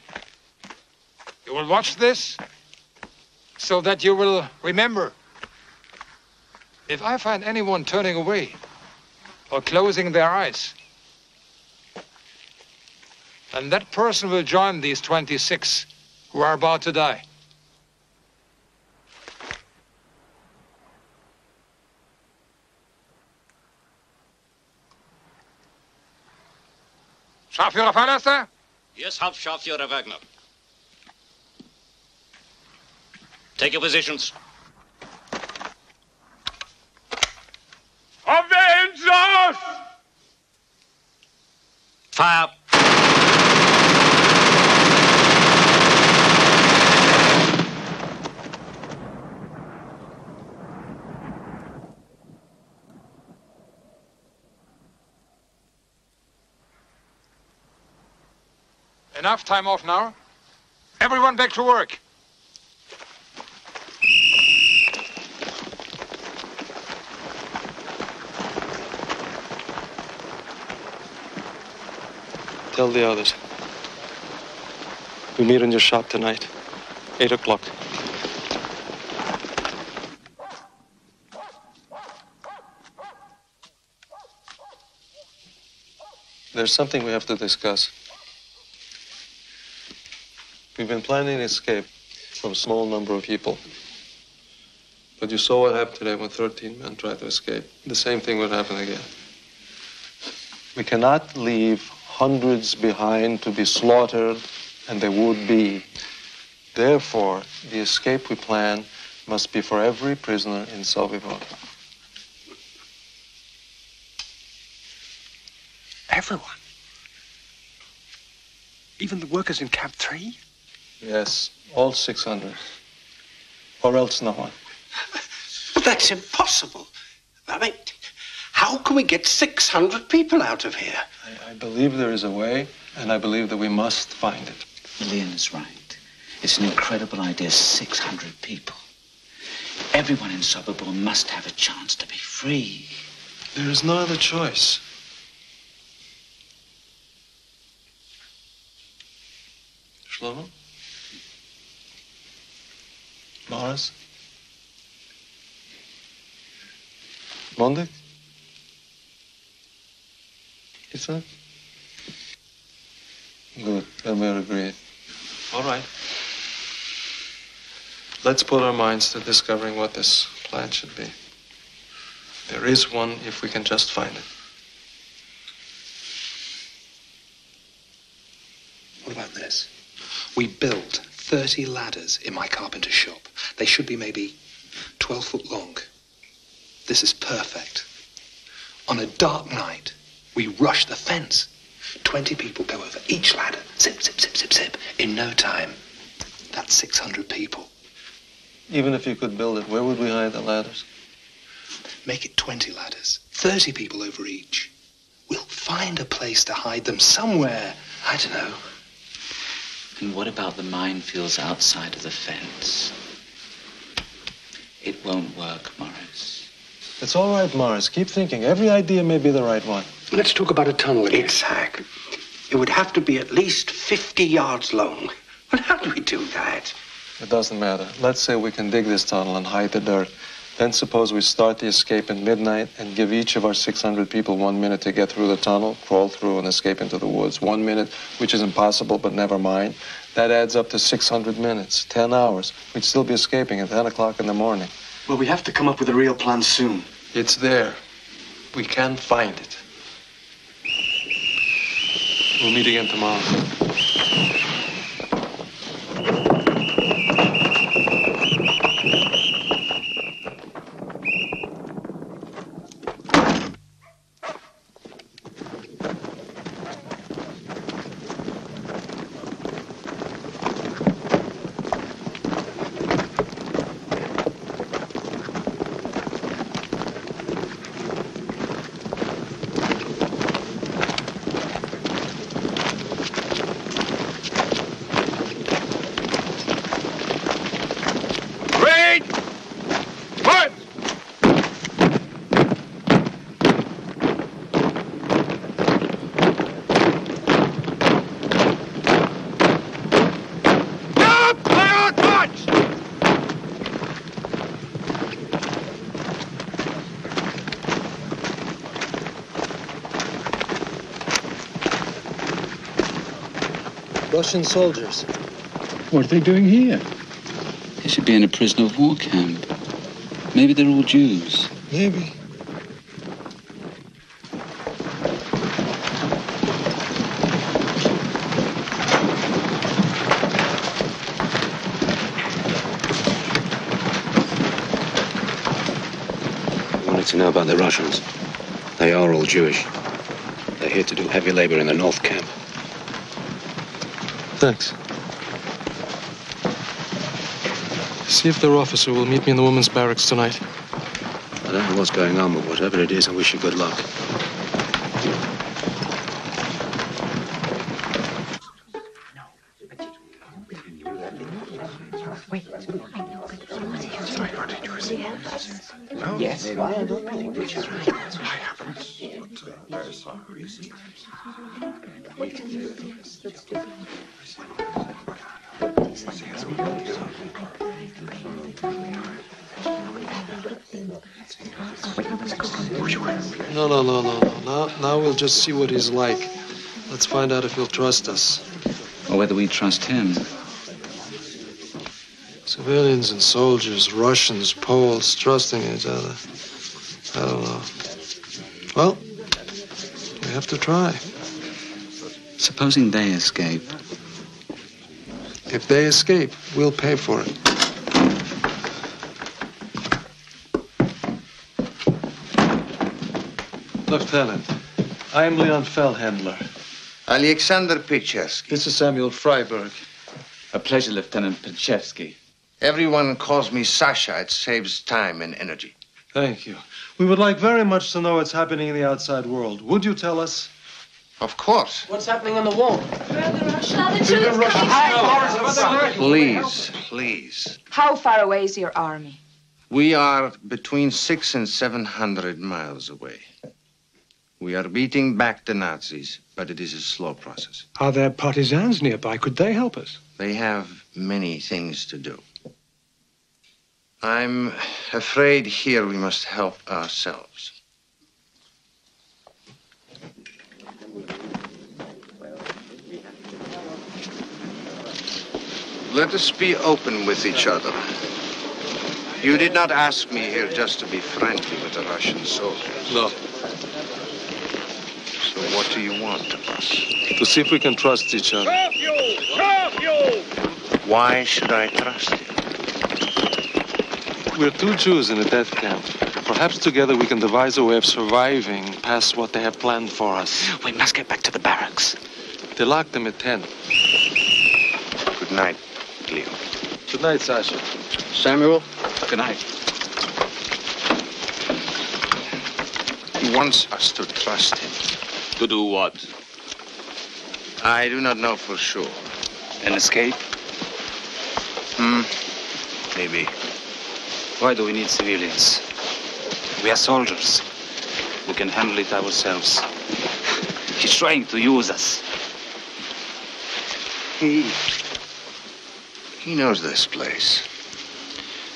You will watch this so that you will remember. If I find anyone turning away or closing their eyes, then that person will join these 26 who are about to die. Scharführer Fallerster? Yes, Hauptscharführer Wagner. Take your positions. Avengers! Fire! Enough time off now. Everyone back to work. Tell the others. We meet in your shop tonight, 8 o'clock. There's something we have to discuss. We've been planning an escape from a small number of people. But you saw what happened today when 13 men tried to escape. The same thing would happen again. We cannot leave hundreds behind to be slaughtered, and they would be. Therefore, the escape we plan must be for every prisoner in Sobiבור. Everyone? Even the workers in Camp 3? Yes, all 600. Or else no one. But that's impossible. I mean, how can we get 600 people out of here? I believe there is a way, and I believe that we must find it. Leon is right. It's an incredible idea, 600 people. Everyone in Sobiבור must have a chance to be free. There is no other choice. Shlomo? Morris? Mondik? Isaac? Good, then we're agreed. All right. Let's put our minds to discovering what this plan should be. There is one if we can just find it. What about this? We built 30 ladders in my carpenter's shop. They should be maybe 12 foot long. This is perfect. On a dark night, we rush the fence. 20 people go over each ladder. Zip, zip, zip, zip, zip. In no time. That's 600 people. Even if you could build it, where would we hide the ladders? Make it 20 ladders. 30 people over each. We'll find a place to hide them somewhere. I don't know. And what about the minefields outside of the fence? It won't work, Morris. It's all right, Morris. Keep thinking. Every idea may be the right one. Let's talk about a tunnel again. Isaac, it would have to be at least 50 yards long. Well, how do we do that? It doesn't matter. Let's say we can dig this tunnel and hide the dirt. Then suppose we start the escape at midnight and give each of our 600 people 1 minute to get through the tunnel, crawl through, and escape into the woods. 1 minute, which is impossible, but never mind. That adds up to 600 minutes, 10 hours. We'd still be escaping at 10 o'clock in the morning. Well, we have to come up with a real plan soon. It's there. We can find it. We'll meet again tomorrow. Russian soldiers. What are they doing here? They should be in a prisoner of war camp. Maybe they're all Jews. Maybe. To know about the Russians. They are all Jewish. They're here to do heavy labor in the North Camp. Thanks. See if their officer will meet me in the women's barracks tonight. I don't know what's going on, but whatever it is, I wish you good luck. Yes. No. Now we'll just see what he's like. Let's find out if he'll trust us. Or whether we trust him. Civilians and soldiers, Russians, Poles, trusting each other. I don't know. Well, we have to try. Supposing they escape. If they escape, we'll pay for it. Lieutenant, I am Leon Feldhandler. Alexander Pichevsky. This is Samuel Freiberg. A pleasure, Lieutenant Pichevsky. Everyone calls me Sasha. It saves time and energy. Thank you. We would like very much to know what's happening in the outside world. Would you tell us? Of course. What's happening on the wall? Please. How far away is your army? We are between 600 and 700 miles away. We are beating back the Nazis, but it is a slow process. Are there partisans nearby? Could they help us? They have many things to do. I'm afraid here we must help ourselves. Let us be open with each other. You did not ask me here just to be friendly with the Russian soldiers. No. So what do you want of us? To see if we can trust each other. Why should I trust you? We're two Jews in a death camp. Perhaps together we can devise a way of surviving past what they have planned for us. We must get back to the barracks. They locked them at 10. Good night, Leo. Good night, Sasha. Samuel? Good night. He wants us to trust him. To do what? I do not know for sure. An escape? Maybe. Why do we need civilians? We are soldiers. We can handle it ourselves. He's trying to use us. He knows this place.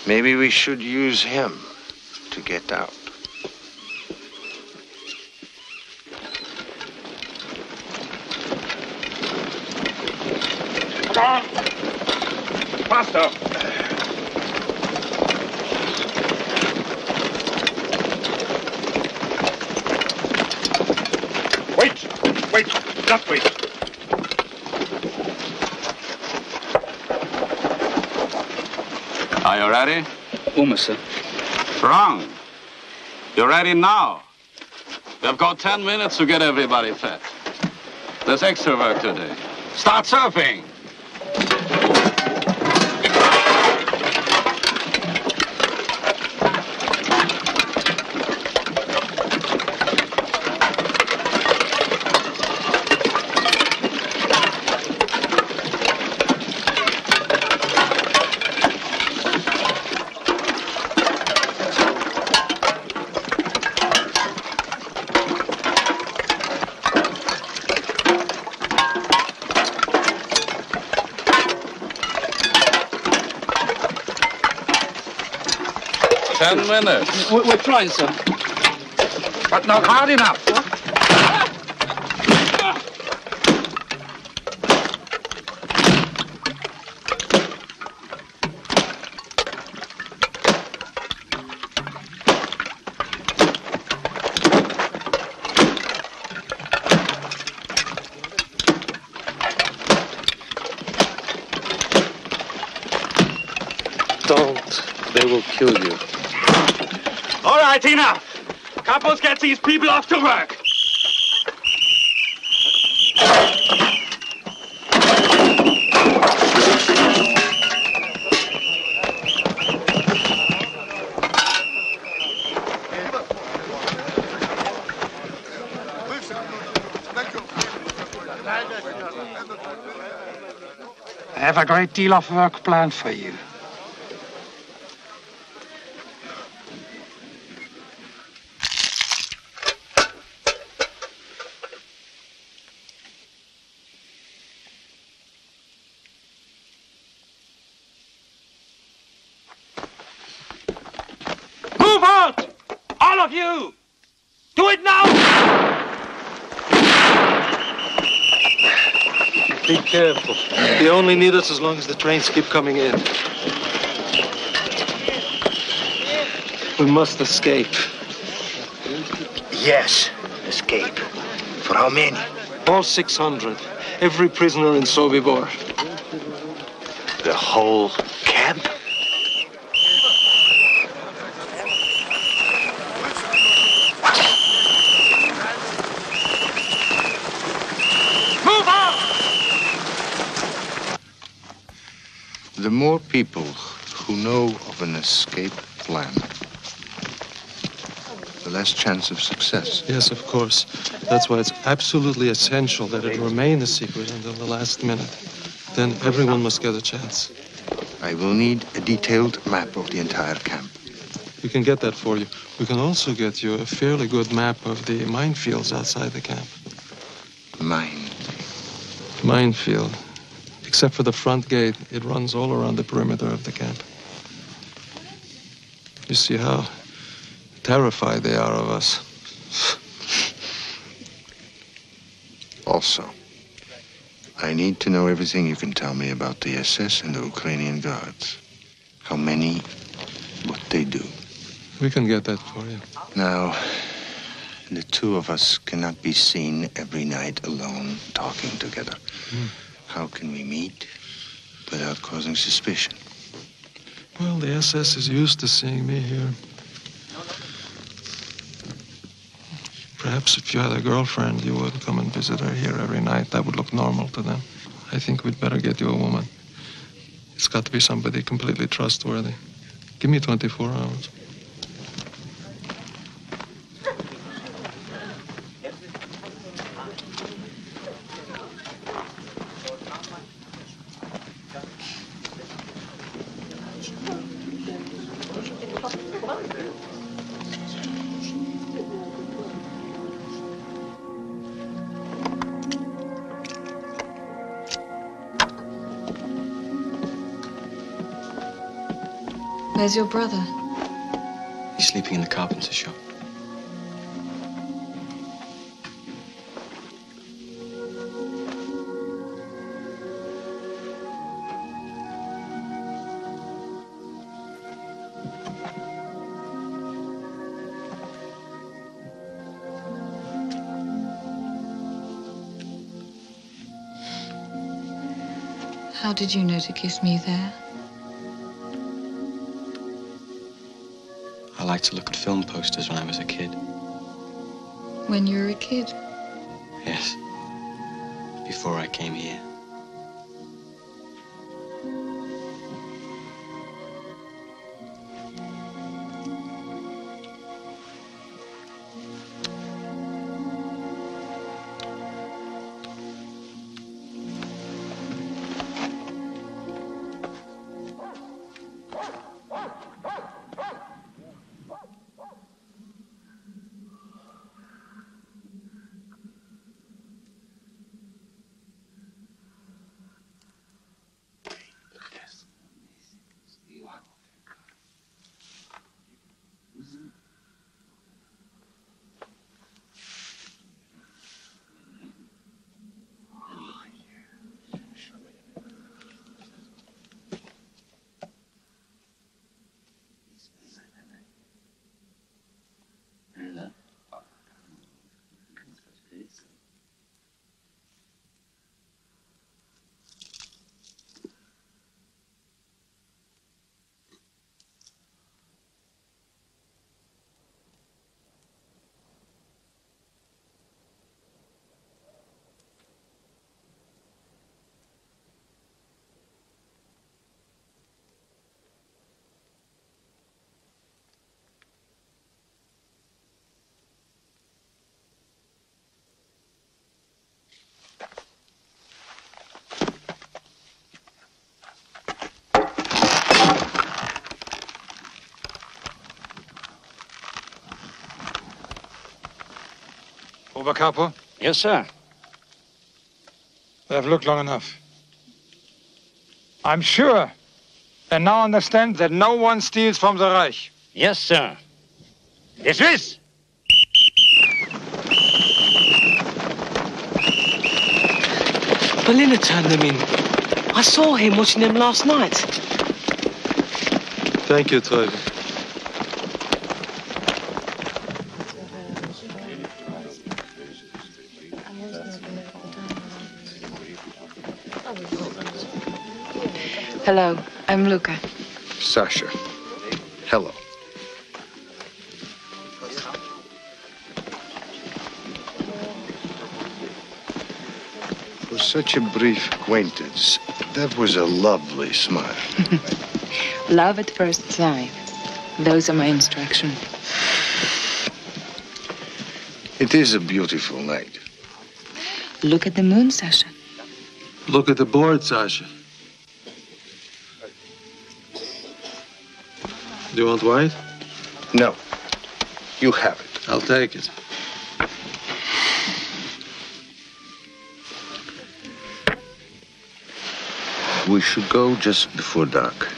Maybe we should use him to get out. Come on! Faster! Wait, just wait. Are you ready? Sir. Wrong. You're ready now. We've got 10 minutes to get everybody fed. There's extra work today. Start surfing. Minutes. We're trying, sir. But not hard enough. They will kill you. All right, enough. Capos, get these people off to work. I have a great deal of work planned for you. Move out! All of you! Do it now! Be careful. They only need us as long as the trains keep coming in. We must escape. Yes, escape. For how many? All 600. Every prisoner in Sobiבור. The whole camp? Move out! The more people who know of an escape plan, the less chance of success. Yes, of course. That's why it's absolutely essential that it remain a secret until the last minute. Then everyone must get a chance. I will need a detailed map of the entire camp. We can get that for you. We can also get you a fairly good map of the minefields outside the camp. Minefield. Except for the front gate, it runs all around the perimeter of the camp. You see how terrified they are of us. Also, I need to know everything you can tell me about the SS and the Ukrainian guards. How many, what they do. We can get that for you. Now, the two of us cannot be seen every night alone talking together. How can we meet without causing suspicion? Well, the SS is used to seeing me here. Perhaps if you had a girlfriend, you would come and visit her here every night. That would look normal to them. I think we'd better get you a woman. It's got to be somebody completely trustworthy. Give me 24 hours. Where's your brother? He's sleeping in the carpenter's shop. How did you know to kiss me there? I liked to look at film posters when I was a kid. When you were a kid? Yes. Before I came here. Obercapo? Yes, sir. I've looked long enough. I'm sure, and now understand that no one steals from the Reich. Yes, sir. Dismiss! Berliner turned them in. I saw him watching them last night. Thank you, Teuben. Hello, I'm Luca. Sasha. Hello. For such a brief acquaintance, that was a lovely smile. Love at first sight. Those are my instructions. It is a beautiful night. Look at the moon, Sasha. Look at the board, Sasha. Do you want white? No. You have it. I'll take it. We should go just before dark.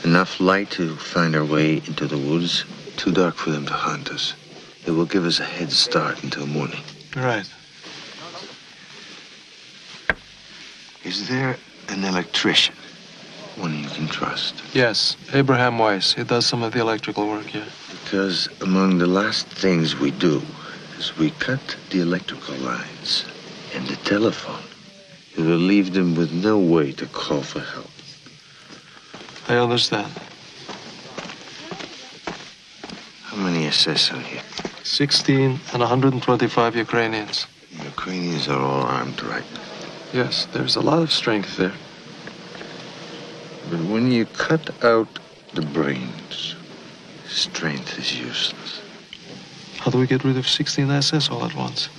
Enough light to find our way into the woods. Too dark for them to hunt us. It will give us a head start until morning. Right. Is there an electrician? One you can trust? Yes, Abraham Weiss. He does some of the electrical work here. Because among the last things we do is we cut the electrical lines and the telephone. It will leave them with no way to call for help. I understand. How many SS are here? 16 and 125 Ukrainians. Ukrainians are all armed, right? Yes, there's a lot of strength there. But when you cut out the brains, strength is useless. How do we get rid of 16 SS all at once?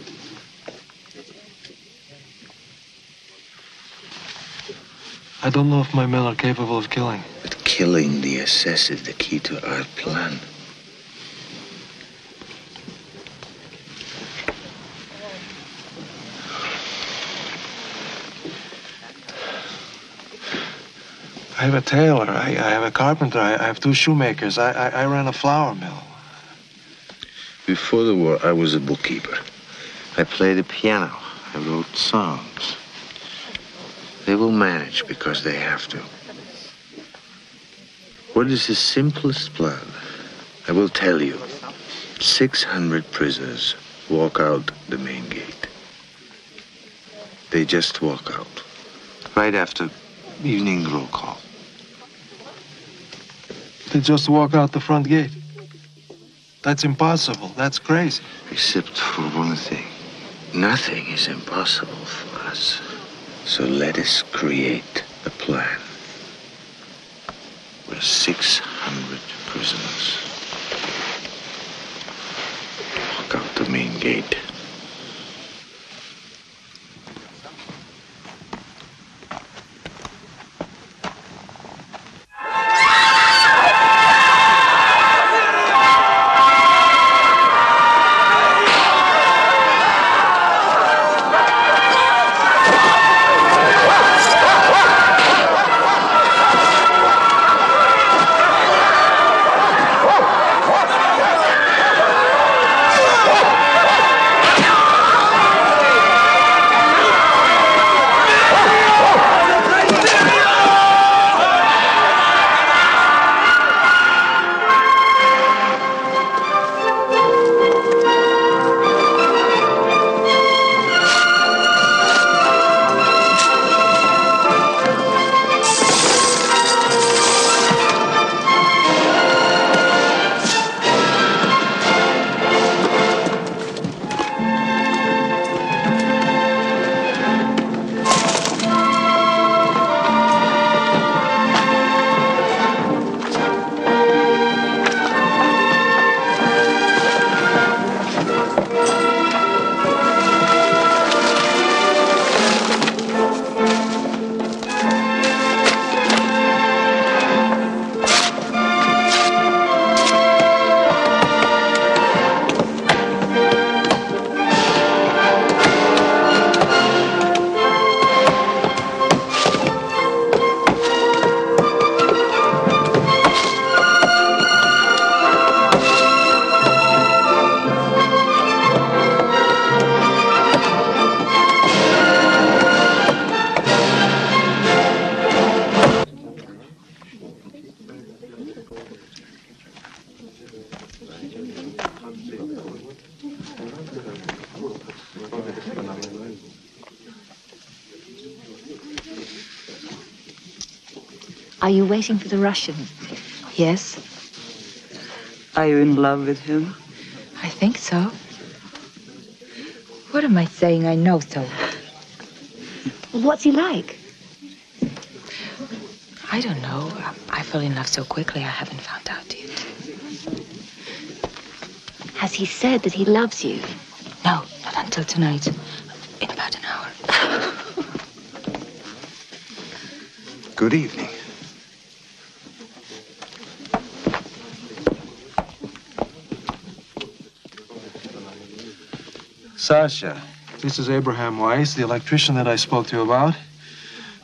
I don't know if my men are capable of killing. But killing the SS is the key to our plan. I have a tailor, I have a carpenter, I have 2 shoemakers, I ran a flour mill. Before the war, I was a bookkeeper. I played the piano. I wrote songs. They will manage because they have to. What is the simplest plan? I will tell you. 600 prisoners walk out the main gate. They just walk out. Right after evening roll call. They just walk out the front gate. That's impossible. That's crazy. Except for one thing. Nothing is impossible for us. So let us create a plan. Where 600 prisoners walk out the main gate. Are you waiting for the Russian? Yes. Are you in love with him? I think so. What am I saying? I know so. What's he like? I don't know. I fell in love so quickly, I haven't found out yet. Has he said that he loves you? No, not until tonight. In about an hour. Good evening. Sasha, this is Abraham Weiss, the electrician that I spoke to you about.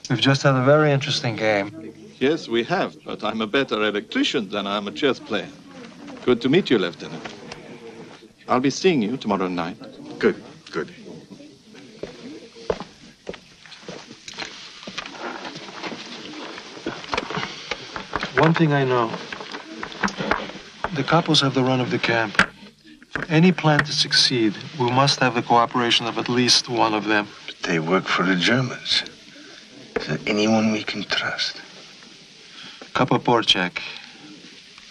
We've just had a very interesting game. Yes, we have, but I'm a better electrician than I'm a chess player. Good to meet you, Lieutenant. I'll be seeing you tomorrow night. Good, good. One thing I know. The couples have the run of the camp. For any plan to succeed, we must have the cooperation of at least one of them. But they work for the Germans. Is there anyone we can trust? Kapoporchak.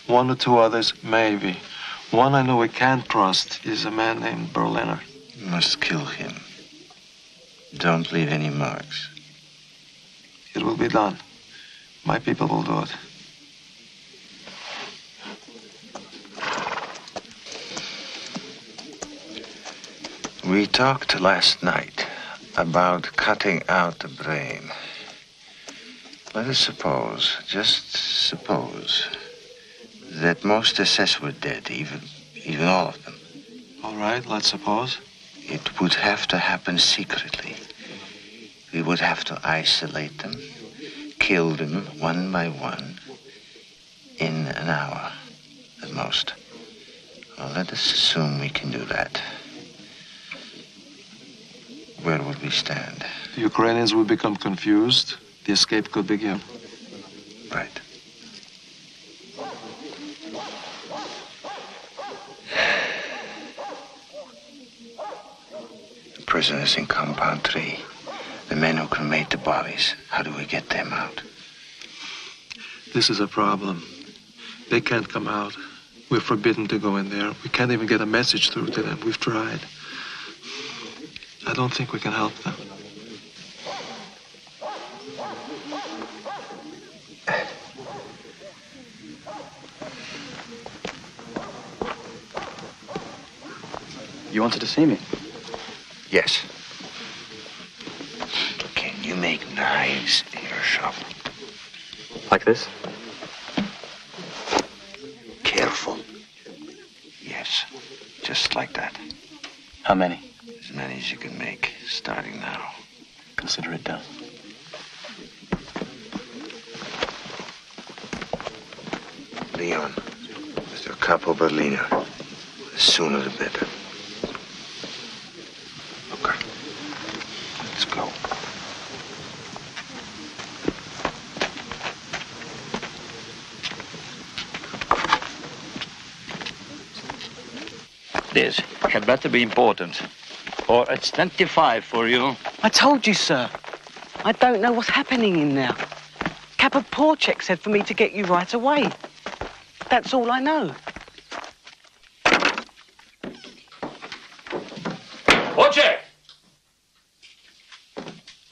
One or two others, maybe. One I know we can't trust is a man named Berliner. You must kill him. Don't leave any marks. It will be done. My people will do it. We talked last night about cutting out the brain. Let us suppose, just suppose, that most SS were dead, even all of them. All right, let's suppose. It would have to happen secretly. We would have to isolate them, kill them one by one, in an hour at most. Well, let us assume we can do that. Where would we stand? The Ukrainians would become confused. The escape could begin. Right. The prisoners in Compound 3. The men who cremate the bodies. How do we get them out? This is a problem. They can't come out. We're forbidden to go in there. We can't even get a message through to them. We've tried. I don't think we can help them. You wanted to see me? Yes. Can you make knives in your shop? Like this? Careful. Yes, just like that. How many? As many as you can make, starting now. Consider it done. Leon, Mr. Capo Berliner. The sooner the better. Okay. Let's go. This had better be important, or it's 25 for you. I told you, sir. I don't know what's happening in there. Kapoporchak said for me to get you right away. That's all I know. Porchak!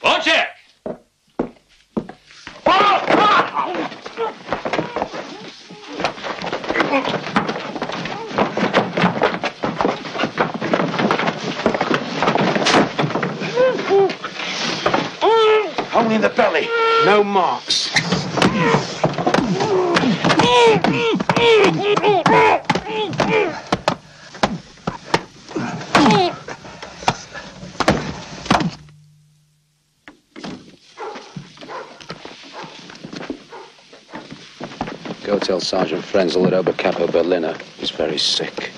Porchak! Only in the belly. No marks. Go tell Sergeant Frenzel that Obercapo Berliner is very sick.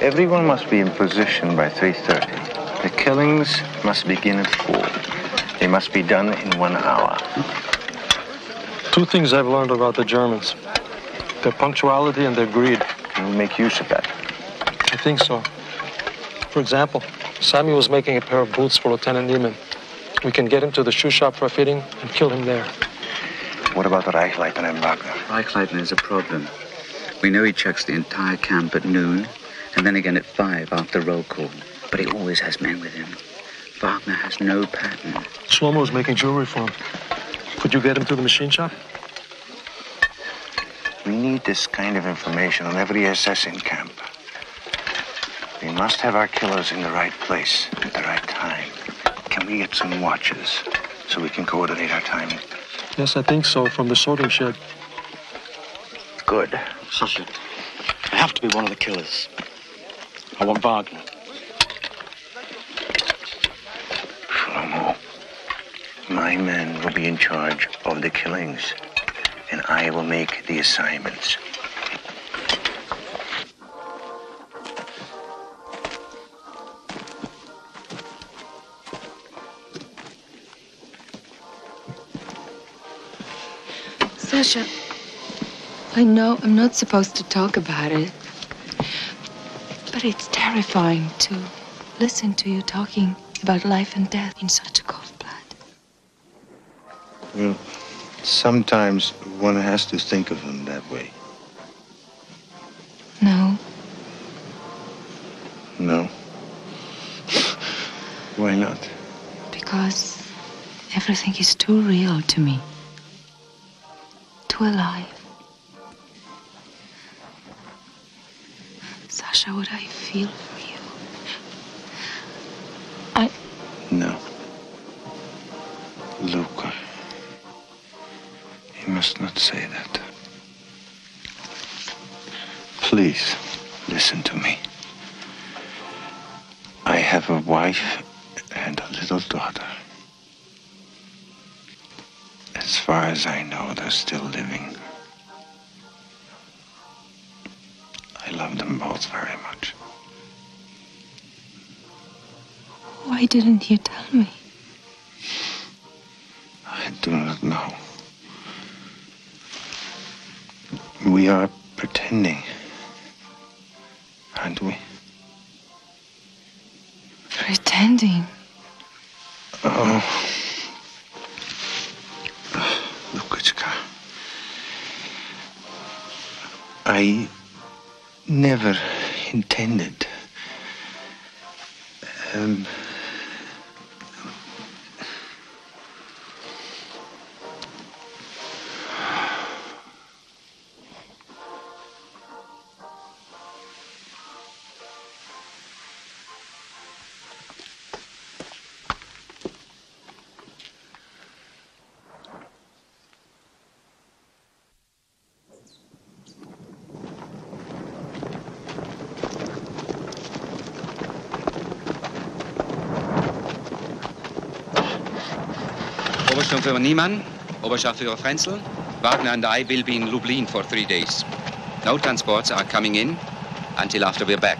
Everyone must be in position by 3:30. The killings must begin at 4. They must be done in 1 hour. Two things I've learned about the Germans. Their punctuality and their greed. We'll make use of that. I think so. For example, Sammy was making a pair of boots for Lieutenant Niemann. We can get him to the shoe shop for a fitting and kill him there. What about the Reichleitner and Wagner? Reichleitner is a problem. We know he checks the entire camp at noon, and then again at 5 after roll call. But he always has men with him. Wagner has no pattern. Shlomo's making jewelry for him. Could you get him to the machine shop? We need this kind of information on every SS in camp. We must have our killers in the right place at the right time. Can we get some watches so we can coordinate our timing? Yes, I think so, from the sorting shed. Good. Sasha, I have to be one of the killers. I want Wagner. Shlomo, my men will be in charge of the killings, and I will make the assignments. Sasha, I know I'm not supposed to talk about it, but it's terrifying to listen to you talking about life and death in such a cold blood. Well, sometimes one has to think of them that way. No. No? Why not? Because everything is too real to me. Too alive. Sasha, what I feel for you. No. Luca. You must not say that. Please, listen to me. I have a wife and a little daughter. As far as I know, they're still living. I love them both very much. Why didn't you tell me? I do not know. We are pretending, aren't we? Pretending? Oh. Lukichka. I never intended. Obersturmführer Niemann, Oberscharführer Frenzel, Wagner and I will be in Lublin for 3 days. No transports are coming in until after we're back.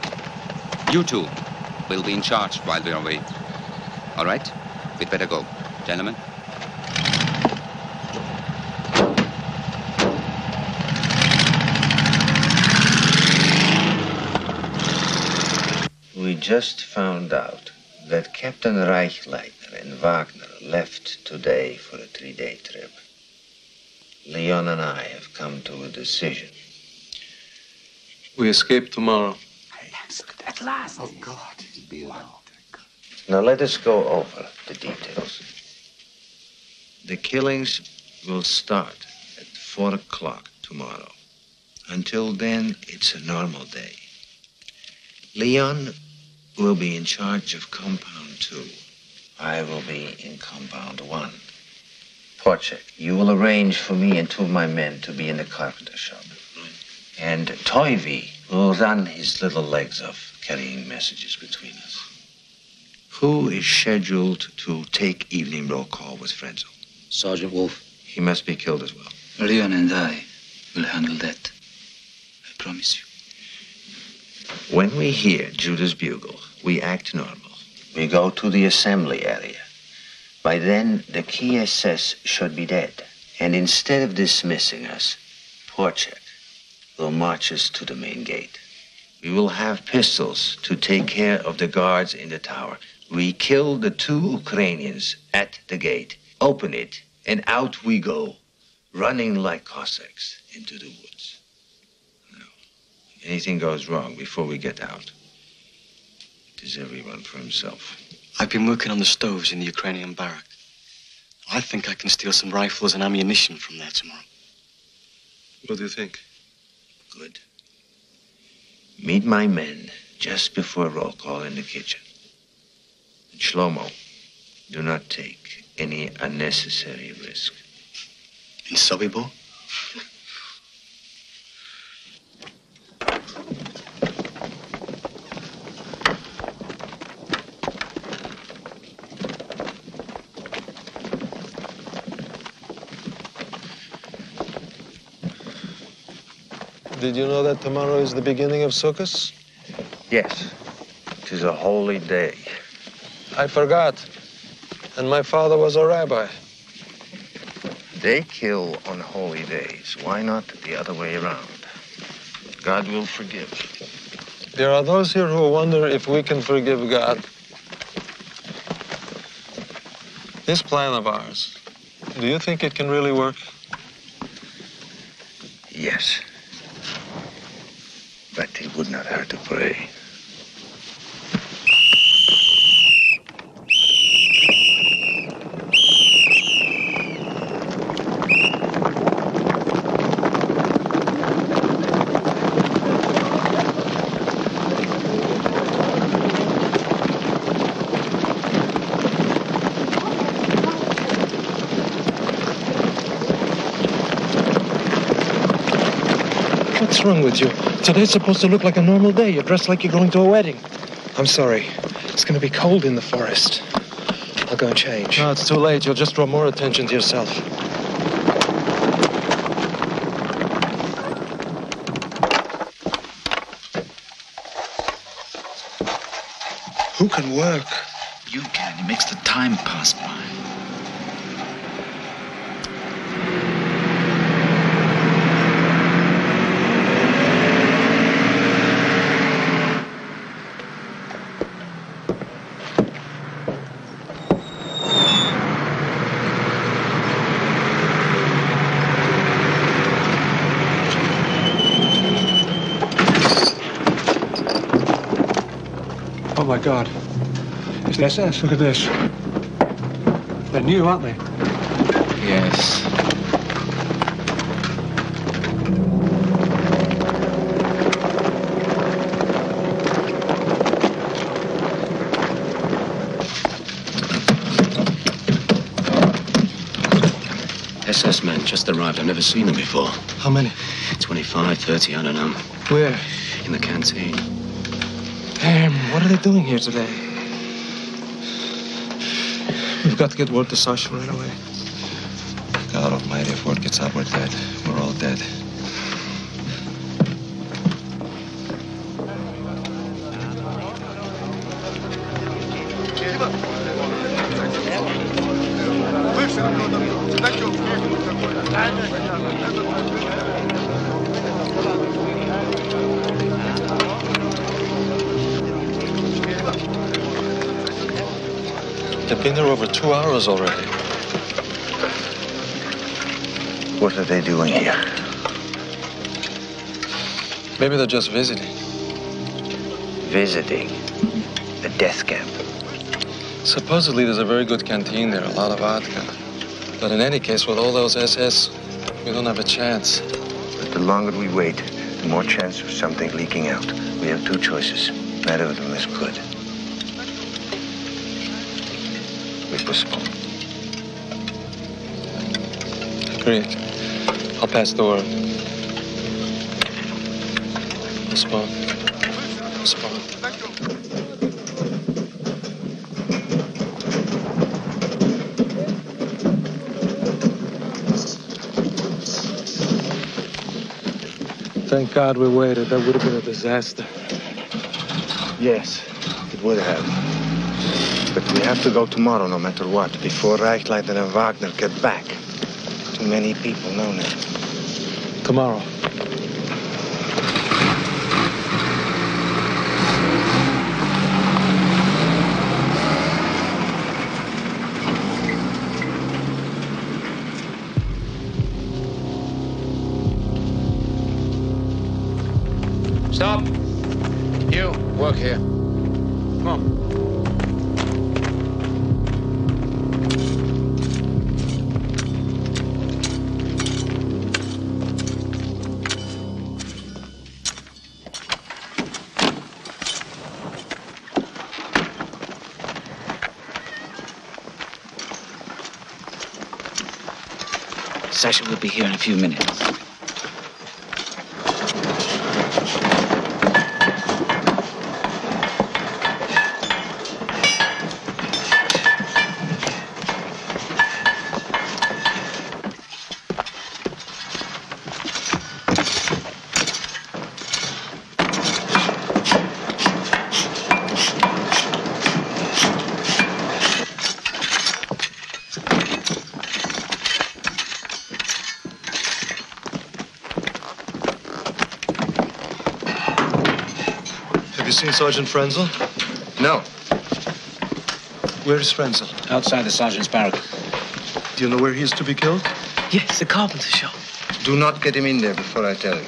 You two will be in charge while we're away. All right? We'd better go. Gentlemen? We just found out that Captain Reichleitner and Wagner left today for a 3-day trip. Leon and I have come to a decision. We escape tomorrow. At last. Oh, God. Now let us go over the details. The killings will start at 4 o'clock tomorrow. Until then, it's a normal day. Leon will be in charge of Compound 2. I will be in Compound 1. Porchek, you will arrange for me and 2 of my men to be in the carpenter shop. And Toivy will run his little legs off, carrying messages between us. Who is scheduled to take evening roll call with Frenzel? Sergeant Wolf. He must be killed as well. Leon and I will handle that. I promise you. When we hear Judah's bugle, we act normal. We go to the assembly area. By then, the key SS should be dead. And instead of dismissing us, Porchek will march us to the main gate. We will have pistols to take care of the guards in the tower. We kill the 2 Ukrainians at the gate, open it, and out we go, running like Cossacks into the woods. Now, if anything goes wrong before we get out, it is everyone for himself. I've been working on the stoves in the Ukrainian barrack. I think I can steal some rifles and ammunition from there tomorrow. What do you think? Good. Meet my men just before roll call in the kitchen. And Shlomo, do not take any unnecessary risk. In Sobiבור? Did you know that tomorrow is the beginning of Sukkot? Yes. It is a holy day. I forgot. And my father was a rabbi. They kill on holy days. Why not the other way around? God will forgive. There are those here who wonder if we can forgive God. This plan of ours, do you think it can really work? Yes. But it would not hurt to pray. What's wrong with you? Today's supposed to look like a normal day. You're dressed like you're going to a wedding. I'm sorry. It's going to be cold in the forest. I'll go and change. No, it's too late. You'll just draw more attention to yourself. Who can work? You can. It makes the time pass by. Oh, my God. It's the SS. Look at this. They're new, aren't they? Yes. SS men just arrived. I've never seen them before. How many? 25, 30, I don't know. Where? In the canteen. Damn, what are they doing here today? We've got to get word to Sasha right away. God almighty, if word gets out, we're dead. We're all dead. They've been there over 2 hours already. What are they doing here? Maybe they're just visiting. Visiting? The death camp? Supposedly there's a very good canteen there, a lot of vodka. But in any case, with all those SS, we don't have a chance. But the longer we wait, the more chance of something leaking out. We have 2 choices. Neither of them is good. We postpone. Agreed. I'll pass the word. Postpone. Postpone. Thank God we waited. That would have been a disaster. Yes, it would have. But we have to go tomorrow, no matter what, before Reichleiter and Wagner get back. Too many people know now. Tomorrow. Stop. You, work here. Come on. Sasha will be here in a few minutes. Seen Sergeant Frenzel? No. Where is Frenzel? Outside the sergeant's barrack. Do you know where he is to be killed? Yes, the carpenter shop. Do not get him in there before I tell you.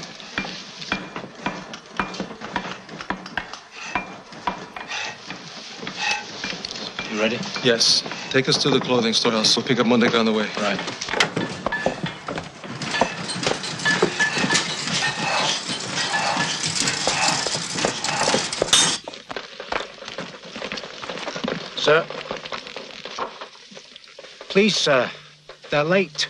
You ready? Yes. Take us to the clothing store. I'll still pick up Monday on the way. Right. Sir? Please, sir. They're late.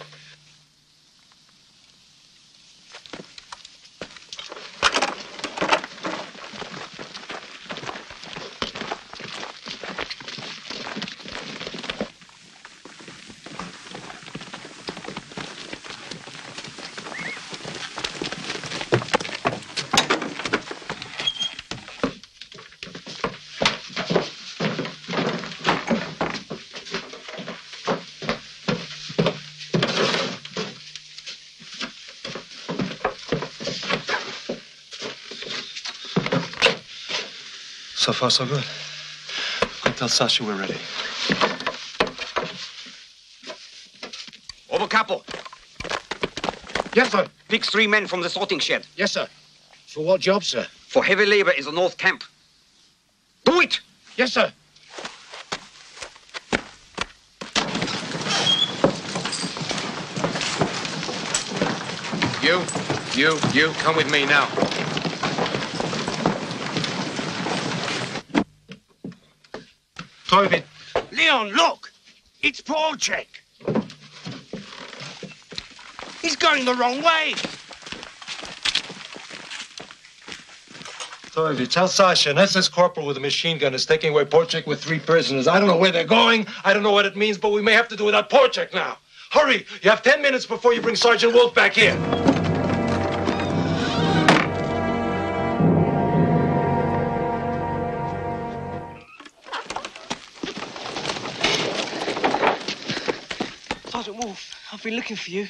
So far, so good. I'll tell Sasha we're ready. Oberkappel. Yes, sir. Fix 3 men from the sorting shed. Yes, sir. For what job, sir? For heavy labor in the North Camp. Do it! Yes, sir. You, come with me now. Toby. Leon, look! It's Porchek. He's going the wrong way. Toby, tell Sasha an SS corporal with a machine gun is taking away Porchek with 3 prisoners. I don't know where they're going. I don't know what it means, but we may have to do without Porchek now. Hurry! You have 10 minutes before you bring Sergeant Wolf back here. Sergeant Wolf, I've been looking for you.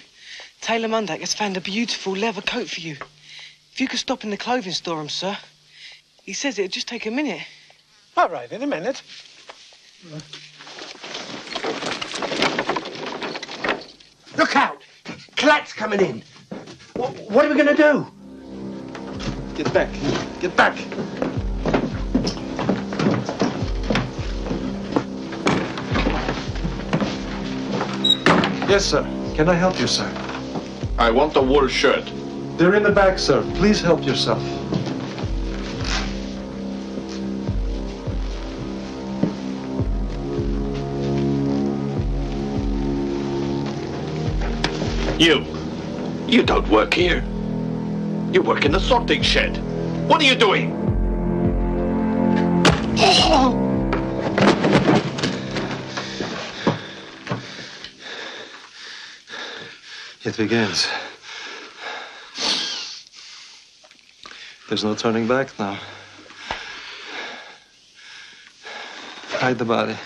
Taylor Mundak has found a beautiful leather coat for you. If you could stop in the clothing store, sir. He says it'd just take a minute. All right, in a minute. Look out! Clat's coming in. What are we going to do? Get back. Get back. Yes, sir. Can I help you, sir? I want a wool shirt. They're in the back, sir. Please help yourself. You don't work here. You work in the sorting shed. What are you doing? It begins. There's no turning back now. Hide the body.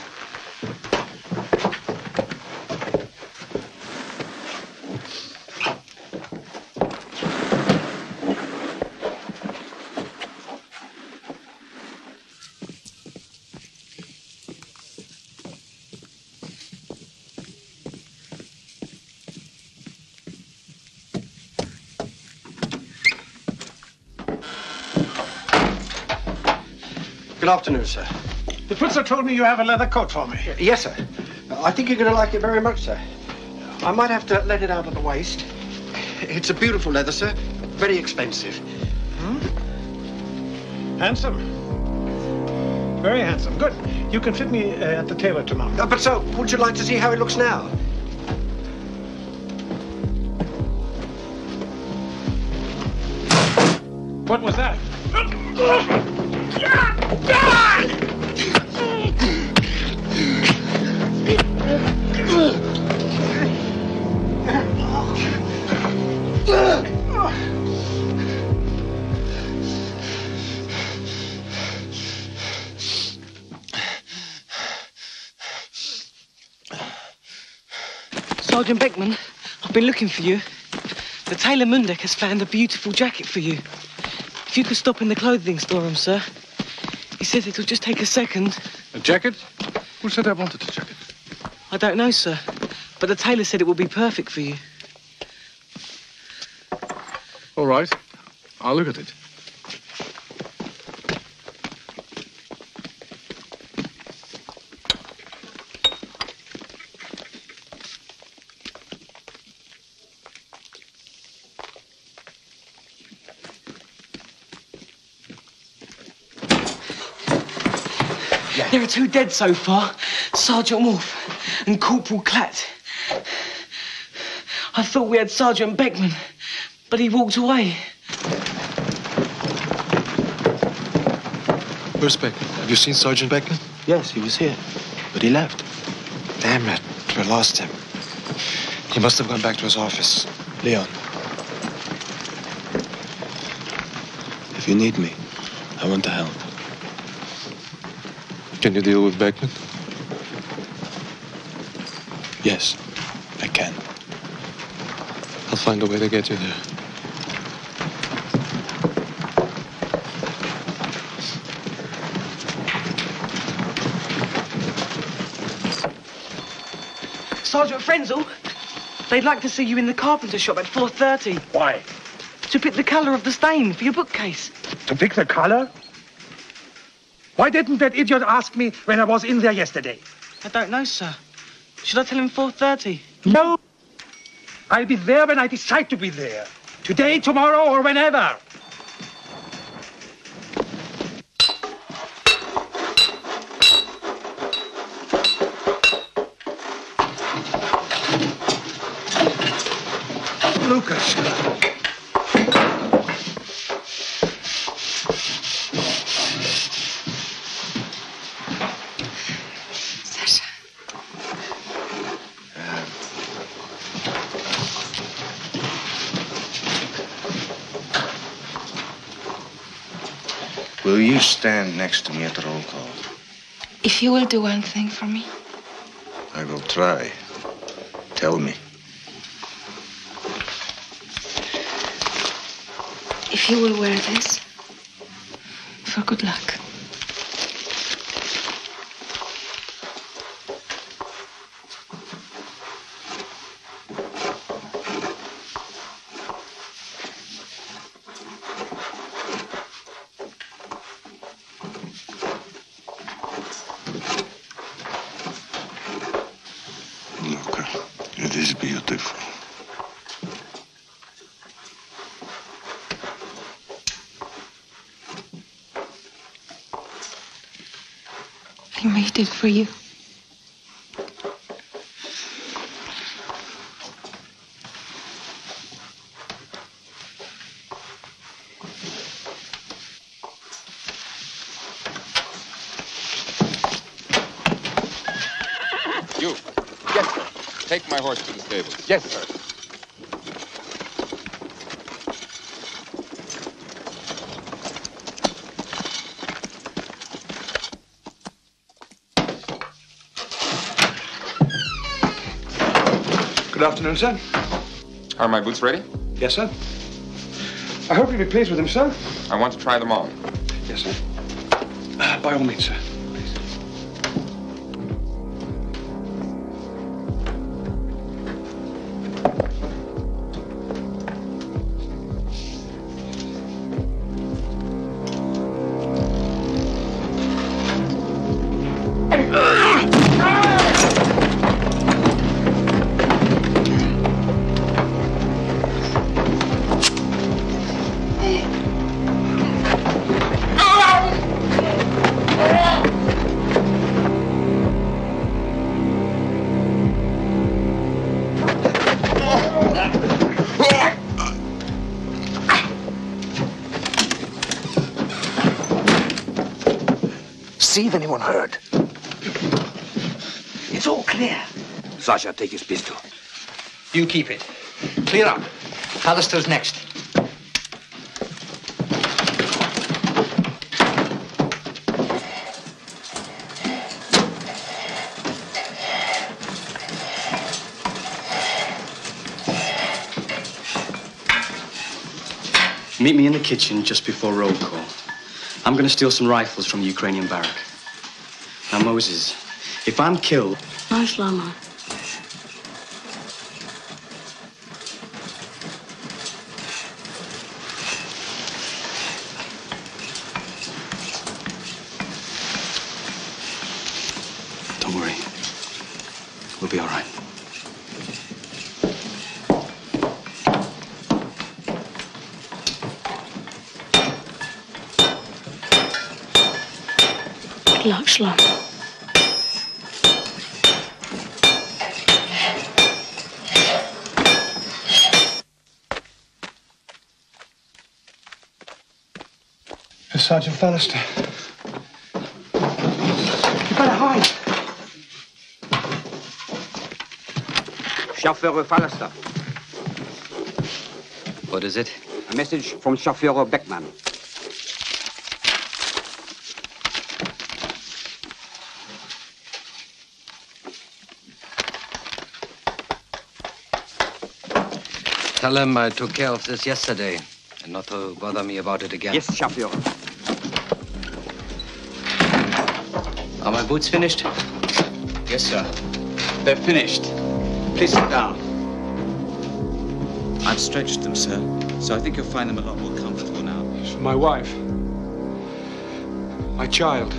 Good afternoon, sir. The putzer told me you have a leather coat for me. Yes, sir. I think you're going to like it very much, sir. I might have to let it out at the waist. It's a beautiful leather, sir. Very expensive. Handsome. Very handsome. Good. You can fit me at the tailor tomorrow. But, sir, would you like to see how it looks now? What was that? Sergeant Beckman, I've been looking for you. The tailor Mundek has found a beautiful jacket for you. If you could stop in the clothing store, sir. He says it'll just take a second. A jacket? Who said I wanted a jacket? I don't know, sir. But the tailor said it would be perfect for you. All right. I'll look at it. There are 2 dead so far, Sergeant Wolf and Corporal Klatt. I thought we had Sergeant Beckman, but he walked away. Where's Beckman? Have you seen Sergeant Beckman? Yes, he was here, but he left. Damn it, we lost him. He must have gone back to his office. Leon. If you need me, I want to help. Can you deal with Beckman? Yes, I can. I'll find a way to get you there. Sergeant Frenzel, they'd like to see you in the carpenter shop at 4:30. Why? To pick the colour of the stain for your bookcase. To pick the color? Why didn't that idiot ask me when I was in there yesterday? I don't know, sir. Should I tell him 4:30? No. I'll be there when I decide to be there. Today, tomorrow, or whenever. Lucas. Will you stand next to me at the roll call? If you will do one thing for me. I will try. Tell me. If you will wear this, for good luck. It is beautiful. I made it for you. You. Yes, sir. Take my horse to the stable. Yes, sir. Good afternoon, sir. Are my boots ready? Yes, sir. I hope you'll be pleased with them, sir. I want to try them on. Yes, sir. By all means, sir. See if anyone heard. It's all clear. Sasha, take his pistol. You keep it. Clear up. Hallister's next. Meet me in the kitchen just before roll call. I'm going to steal some rifles from the Ukrainian barrack. Now, Moses, if I'm killed... Nice llama. Don't worry. We'll be all right. Good luck, Shlom. Sergeant Fallister. You better hide. Chauffeur Fallister. What is it? A message from Chauffeur Beckman. Tell him I took care of this yesterday, and not to bother me about it again. Yes, Chauffeur. Are my boots finished? Yes, sir. They're finished. Please sit down. I've stretched them, sir, so I think you'll find them a lot more comfortable now. It's for my wife. My child.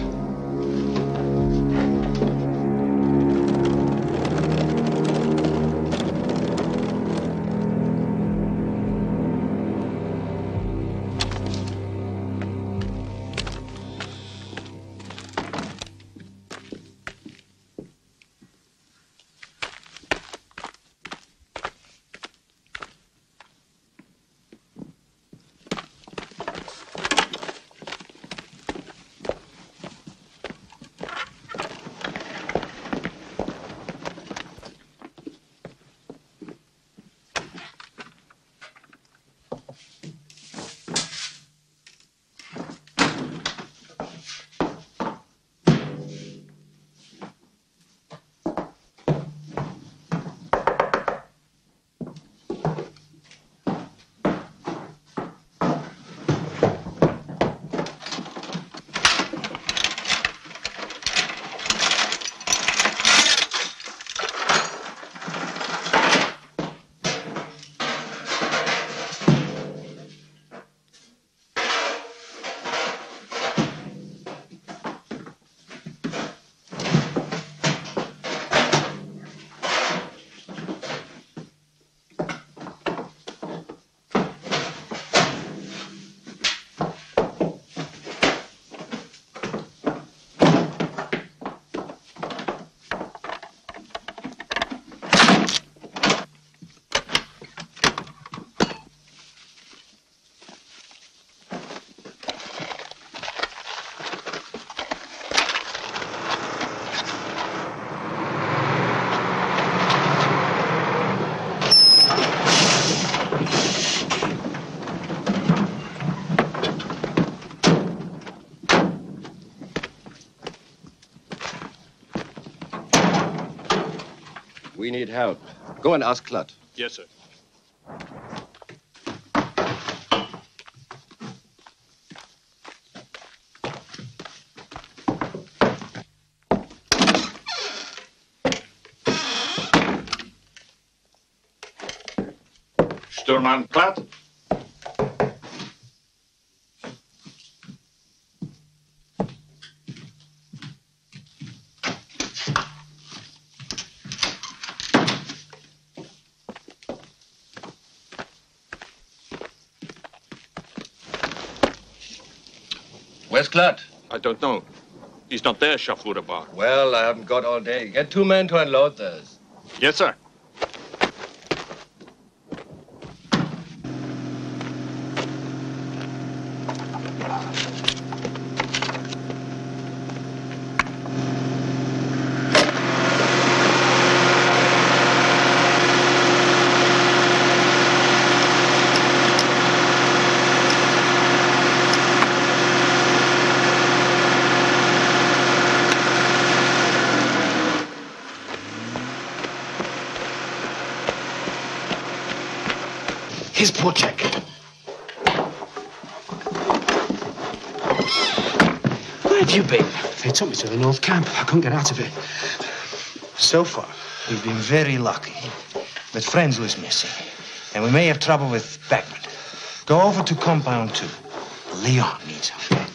need help. Go and ask Clutt. Yes, sir. Stuurman Clutt. Where's Clutt? I don't know. He's not there, Schafurerbar. Well, I haven't got all day. Get 2 men to unload those. Yes, sir. His poor check. Where have you been? They took me to the North Camp. I couldn't get out of it. So far, we've been very lucky. But Frenzel is missing. And we may have trouble with Beckman. Go over to Compound 2. Leon needs help.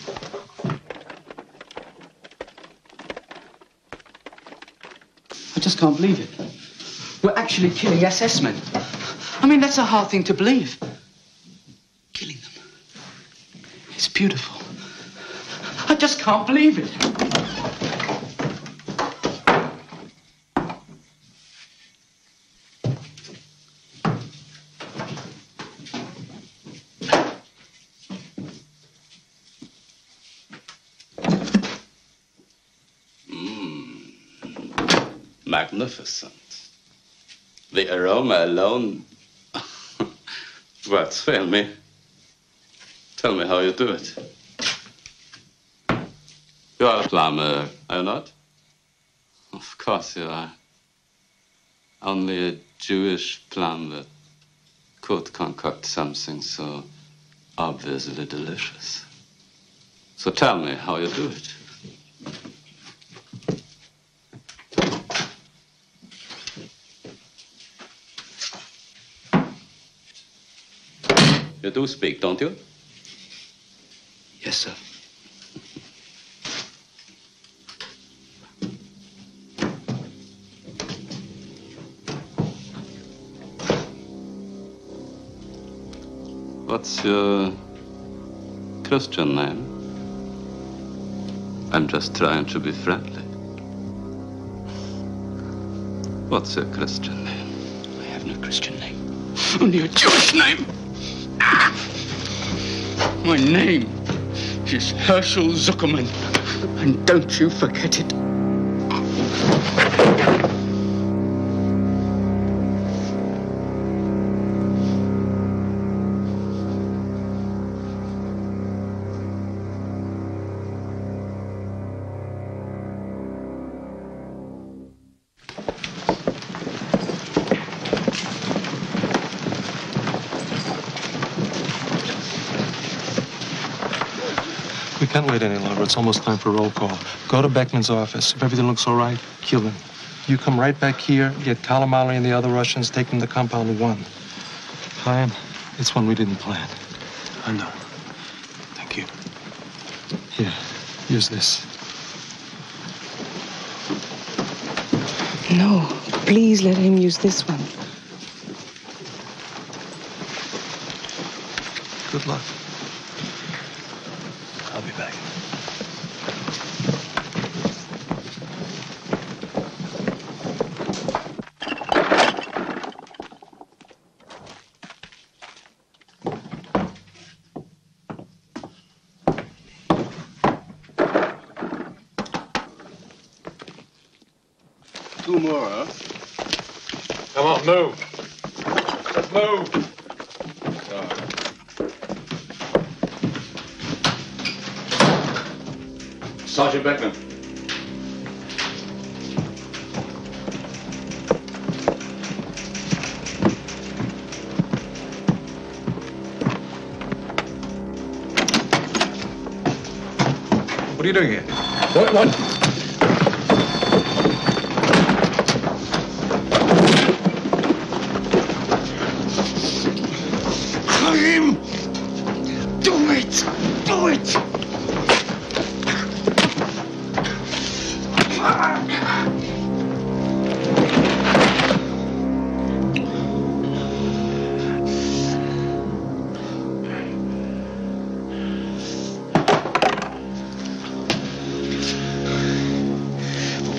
I just can't believe it. We're actually killing SS men. I mean, that's a hard thing to believe. Killing them. It's beautiful. I just can't believe it. Magnificent. The aroma alone. Words fail me. Tell me how you do it. You are a plumber, are you not? Of course you are. Only a Jewish plumber could concoct something so obviously delicious. So tell me how you do it. You do speak, don't you? Yes, sir. What's your Christian name? I'm just trying to be friendly. What's your Christian name? I have no Christian name. Only a Jewish name. My name is Herschel Zuckerman. And don't you forget it. We can't wait any longer. It's almost time for roll call. Go to Beckman's office. If everything looks all right, kill him. You come right back here, get Kalamali and the other Russians, take them to Compound 1. Chaim, it's one we didn't plan. I know. Thank you. Here, use this. No, please let him use this one. Good luck. I'll be back. Two more, huh? Come on, move. Let's move. Sergeant Beckman. What are you doing here? What? Time! Do it! Do it!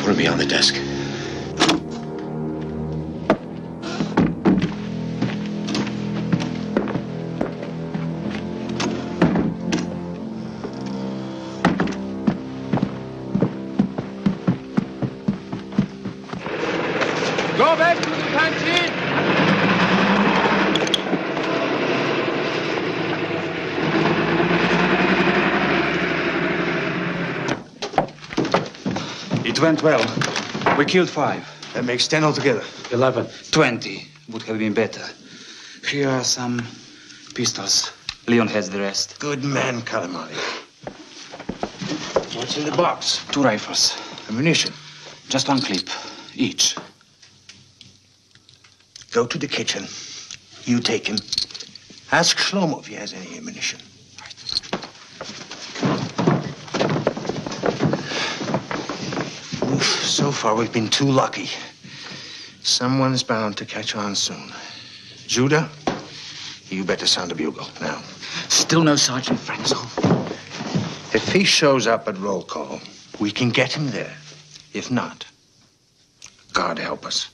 Put me on the desk. Go back to the canteen. It went well. We killed 5. That makes 10 altogether. 11. 20 would have been better. Here are some pistols. Leon has the rest. Good man, Calamari. What's in the box? 2 rifles. Ammunition. Just 1 clip each. Go to the kitchen. You take him. Ask Shlomo if he has any ammunition. Oof, so far we've been too lucky. Someone's bound to catch on soon. Judah, you better sound a bugle now. Still no Sergeant Frenzel. If he shows up at roll call, we can get him there. If not, God help us.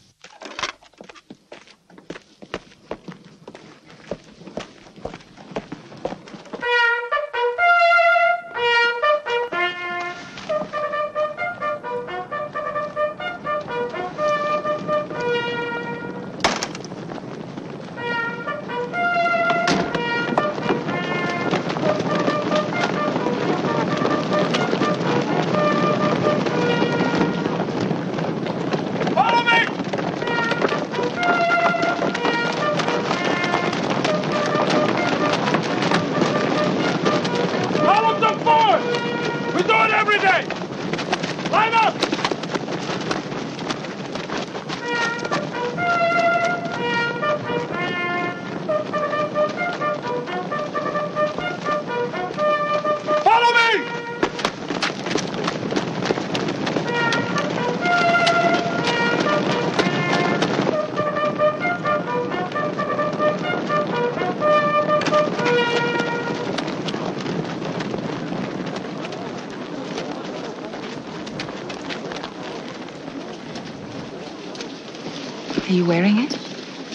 Are you wearing it?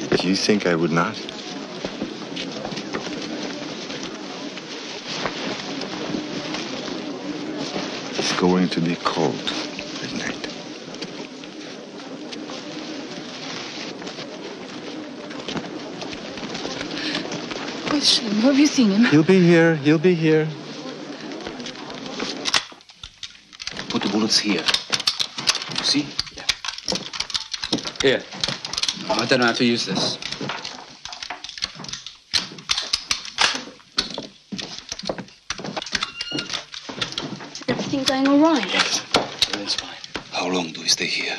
Did you think I would not? It's going to be cold at night. Where's Shlomo? Have you seen him? He'll be here. He'll be here. Put the bullets here. You see? Here. I don't know how to use this. Everything going all right? Yes, everything's fine. How long do we stay here?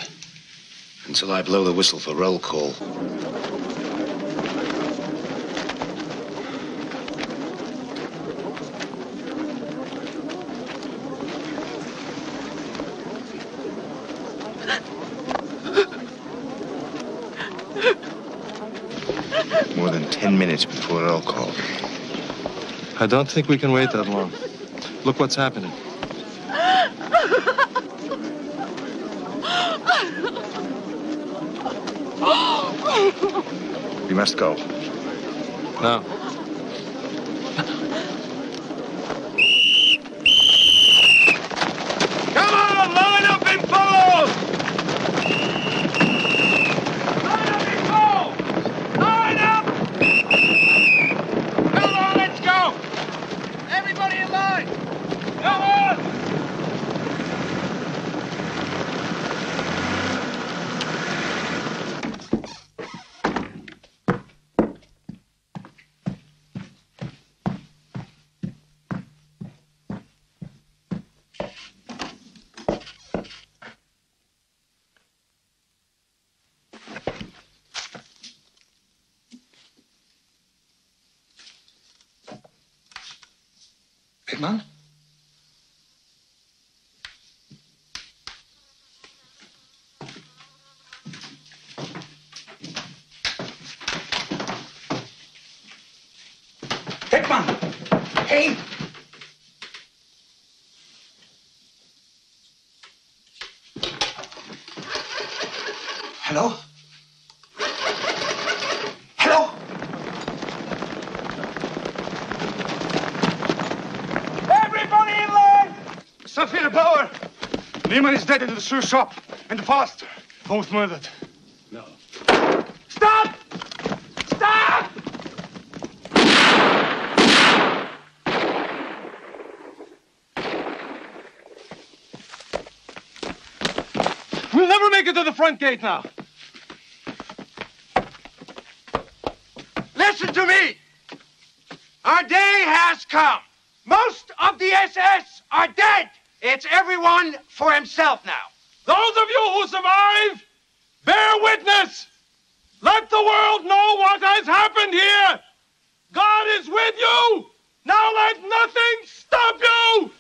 Until I blow the whistle for roll call. More than 10 minutes before roll call. I don't think we can wait that long. Look what's happening. We must go. Now. Come on, line up and follow! Line up and go! Line up! Come on, let's go! Everybody in line! Come on! Hickman? Hickman! Hey! Hello? Hello? Everybody in line! Sophia Bauer! Lehman is dead in the shoe shop. And Foster, both murdered. No. Stop! Stop! We'll never make it to the front gate now. Listen to me. Our day has come. Most of the SS are dead. It's everyone for himself now. Those of you who survive, bear witness. Let the world know what has happened here. God is with you. Now let nothing stop you.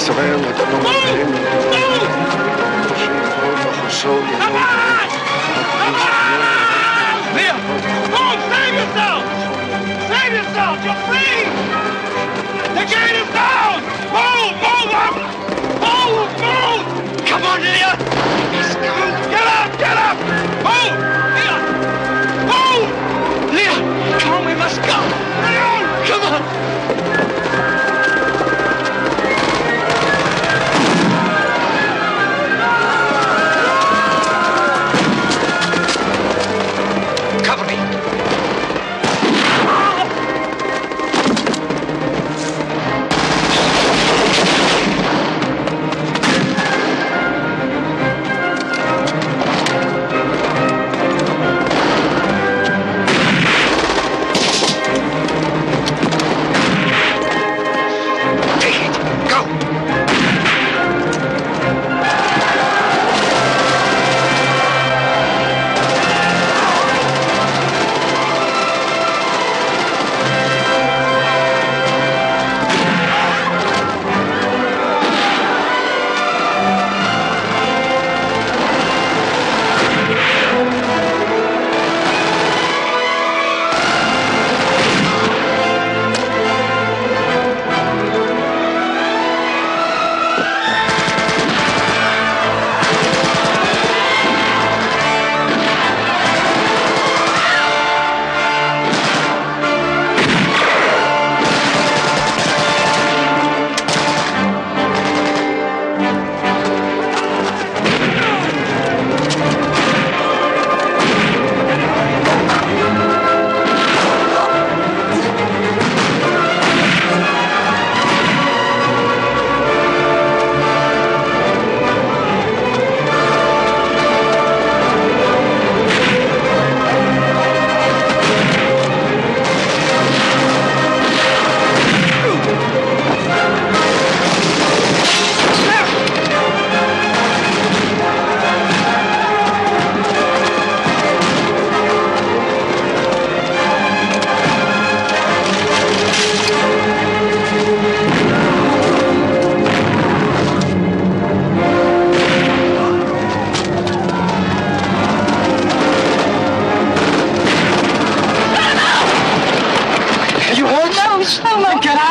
שבהם לתנומותיהם בחושו Liam! Move! Save yourself! Save yourself! You're free! The gate is down! Move! Move up! Move! Move! Come on, Liam! Get up! Get up! Move! Liam! Move! Liam! Come on, we must go! Liam! Come on!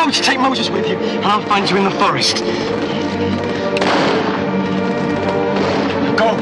Take Moses with you, and I'll find you in the forest. Go.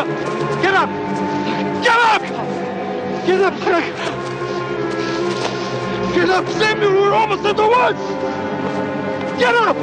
up! Get up! Get up! Get up, Frank! Get up, Samuel! We're almost at the woods! Get up!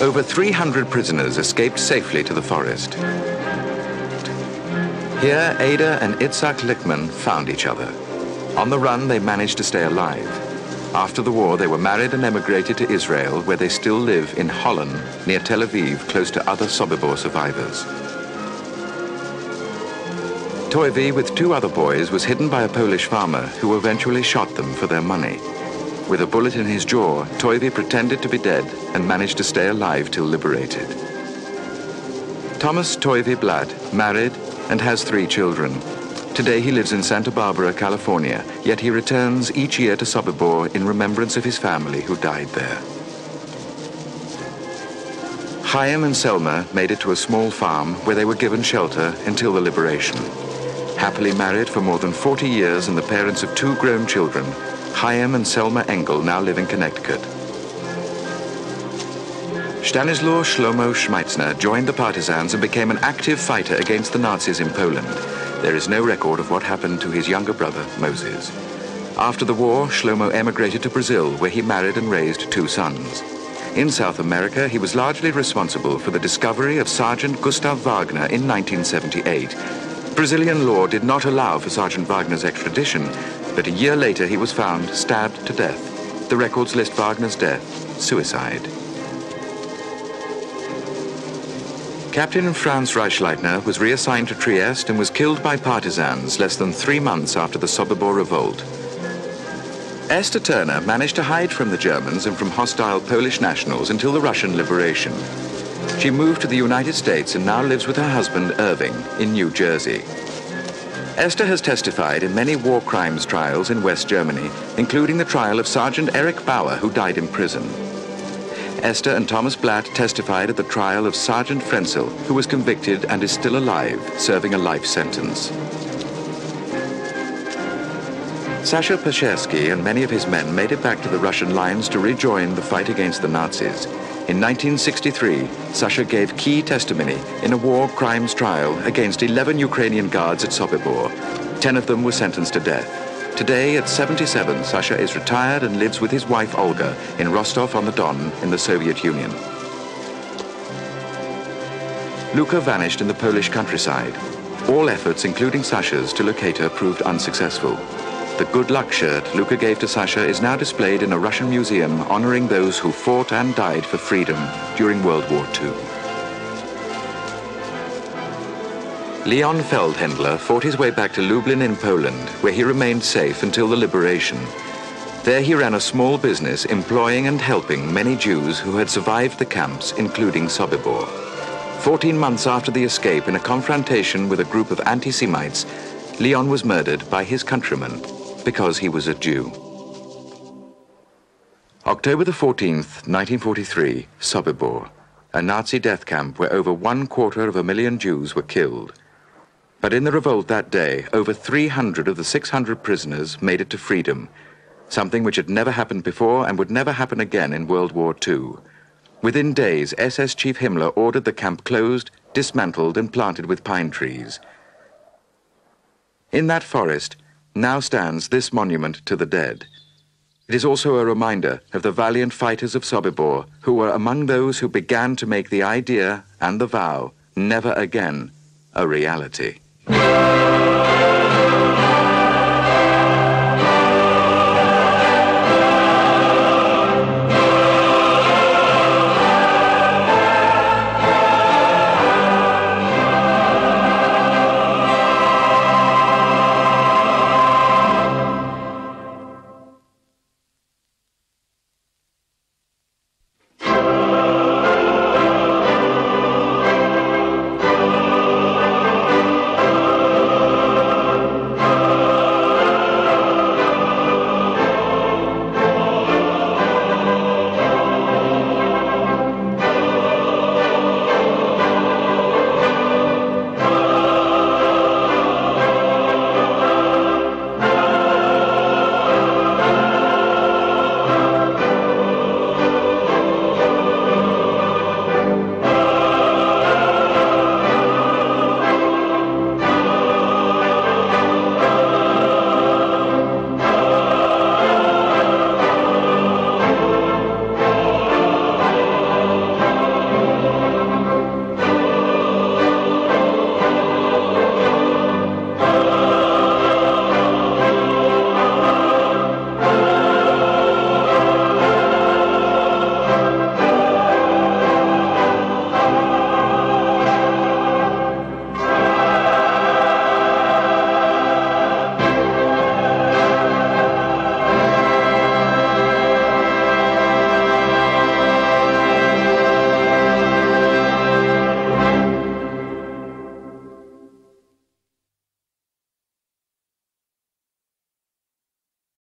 Over 300 prisoners escaped safely to the forest. Here, Ada and Itzhak Lichtman found each other. On the run, they managed to stay alive. After the war, they were married and emigrated to Israel, where they still live in Holland, near Tel Aviv, close to other Sobiבור survivors. Toivi, with 2 other boys, was hidden by a Polish farmer who eventually shot them for their money. With a bullet in his jaw, Toivi pretended to be dead and managed to stay alive till liberated. Thomas Toivi Blatt married and has 3 children. Today he lives in Santa Barbara, California, yet he returns each year to Sobiבור in remembrance of his family who died there. Chaim and Selma made it to a small farm where they were given shelter until the liberation. Happily married for more than 40 years and the parents of 2 grown children, Chaim and Selma Engel now live in Connecticut. Stanislaw Shlomo Schmeitzner joined the partisans and became an active fighter against the Nazis in Poland. There is no record of what happened to his younger brother, Moses. After the war, Shlomo emigrated to Brazil, where he married and raised 2 sons. In South America, he was largely responsible for the discovery of Sergeant Gustav Wagner in 1978. Brazilian law did not allow for Sergeant Wagner's extradition, but a year later he was found stabbed to death. The records list Wagner's death suicide. Captain Franz Reichleitner was reassigned to Trieste and was killed by partisans less than 3 months after the Sobiבור revolt. Esther Turner managed to hide from the Germans and from hostile Polish nationals until the Russian liberation. She moved to the United States and now lives with her husband, Irving, in New Jersey. Esther has testified in many war crimes trials in West Germany, including the trial of Sergeant Erich Bauer, who died in prison. Esther and Thomas Blatt testified at the trial of Sergeant Frenzel, who was convicted and is still alive, serving a life sentence. Sasha Peshersky and many of his men made it back to the Russian lines to rejoin the fight against the Nazis. In 1963, Sasha gave key testimony in a war crimes trial against 11 Ukrainian guards at Sobiבור. 10 of them were sentenced to death. Today, at 77, Sasha is retired and lives with his wife Olga in Rostov-on-the-Don in the Soviet Union. Luka vanished in the Polish countryside. All efforts, including Sasha's, to locate her proved unsuccessful. The good luck shirt Luka gave to Sasha is now displayed in a Russian museum honoring those who fought and died for freedom during World War II. Leon Feldhendler fought his way back to Lublin in Poland, where he remained safe until the liberation. There he ran a small business employing and helping many Jews who had survived the camps, including Sobiבור. 14 months after the escape, in a confrontation with a group of anti-Semites, Leon was murdered by his countrymen because he was a Jew. October the 14th, 1943, Sobiבור, a Nazi death camp where over 250,000 Jews were killed. But in the revolt that day, over 300 of the 600 prisoners made it to freedom, something which had never happened before and would never happen again in World War II. Within days, SS Chief Himmler ordered the camp closed, dismantled, and planted with pine trees. In that forest now stands this monument to the dead. It is also a reminder of the valiant fighters of Sobiבור who were among those who began to make the idea and the vow, never again, a reality.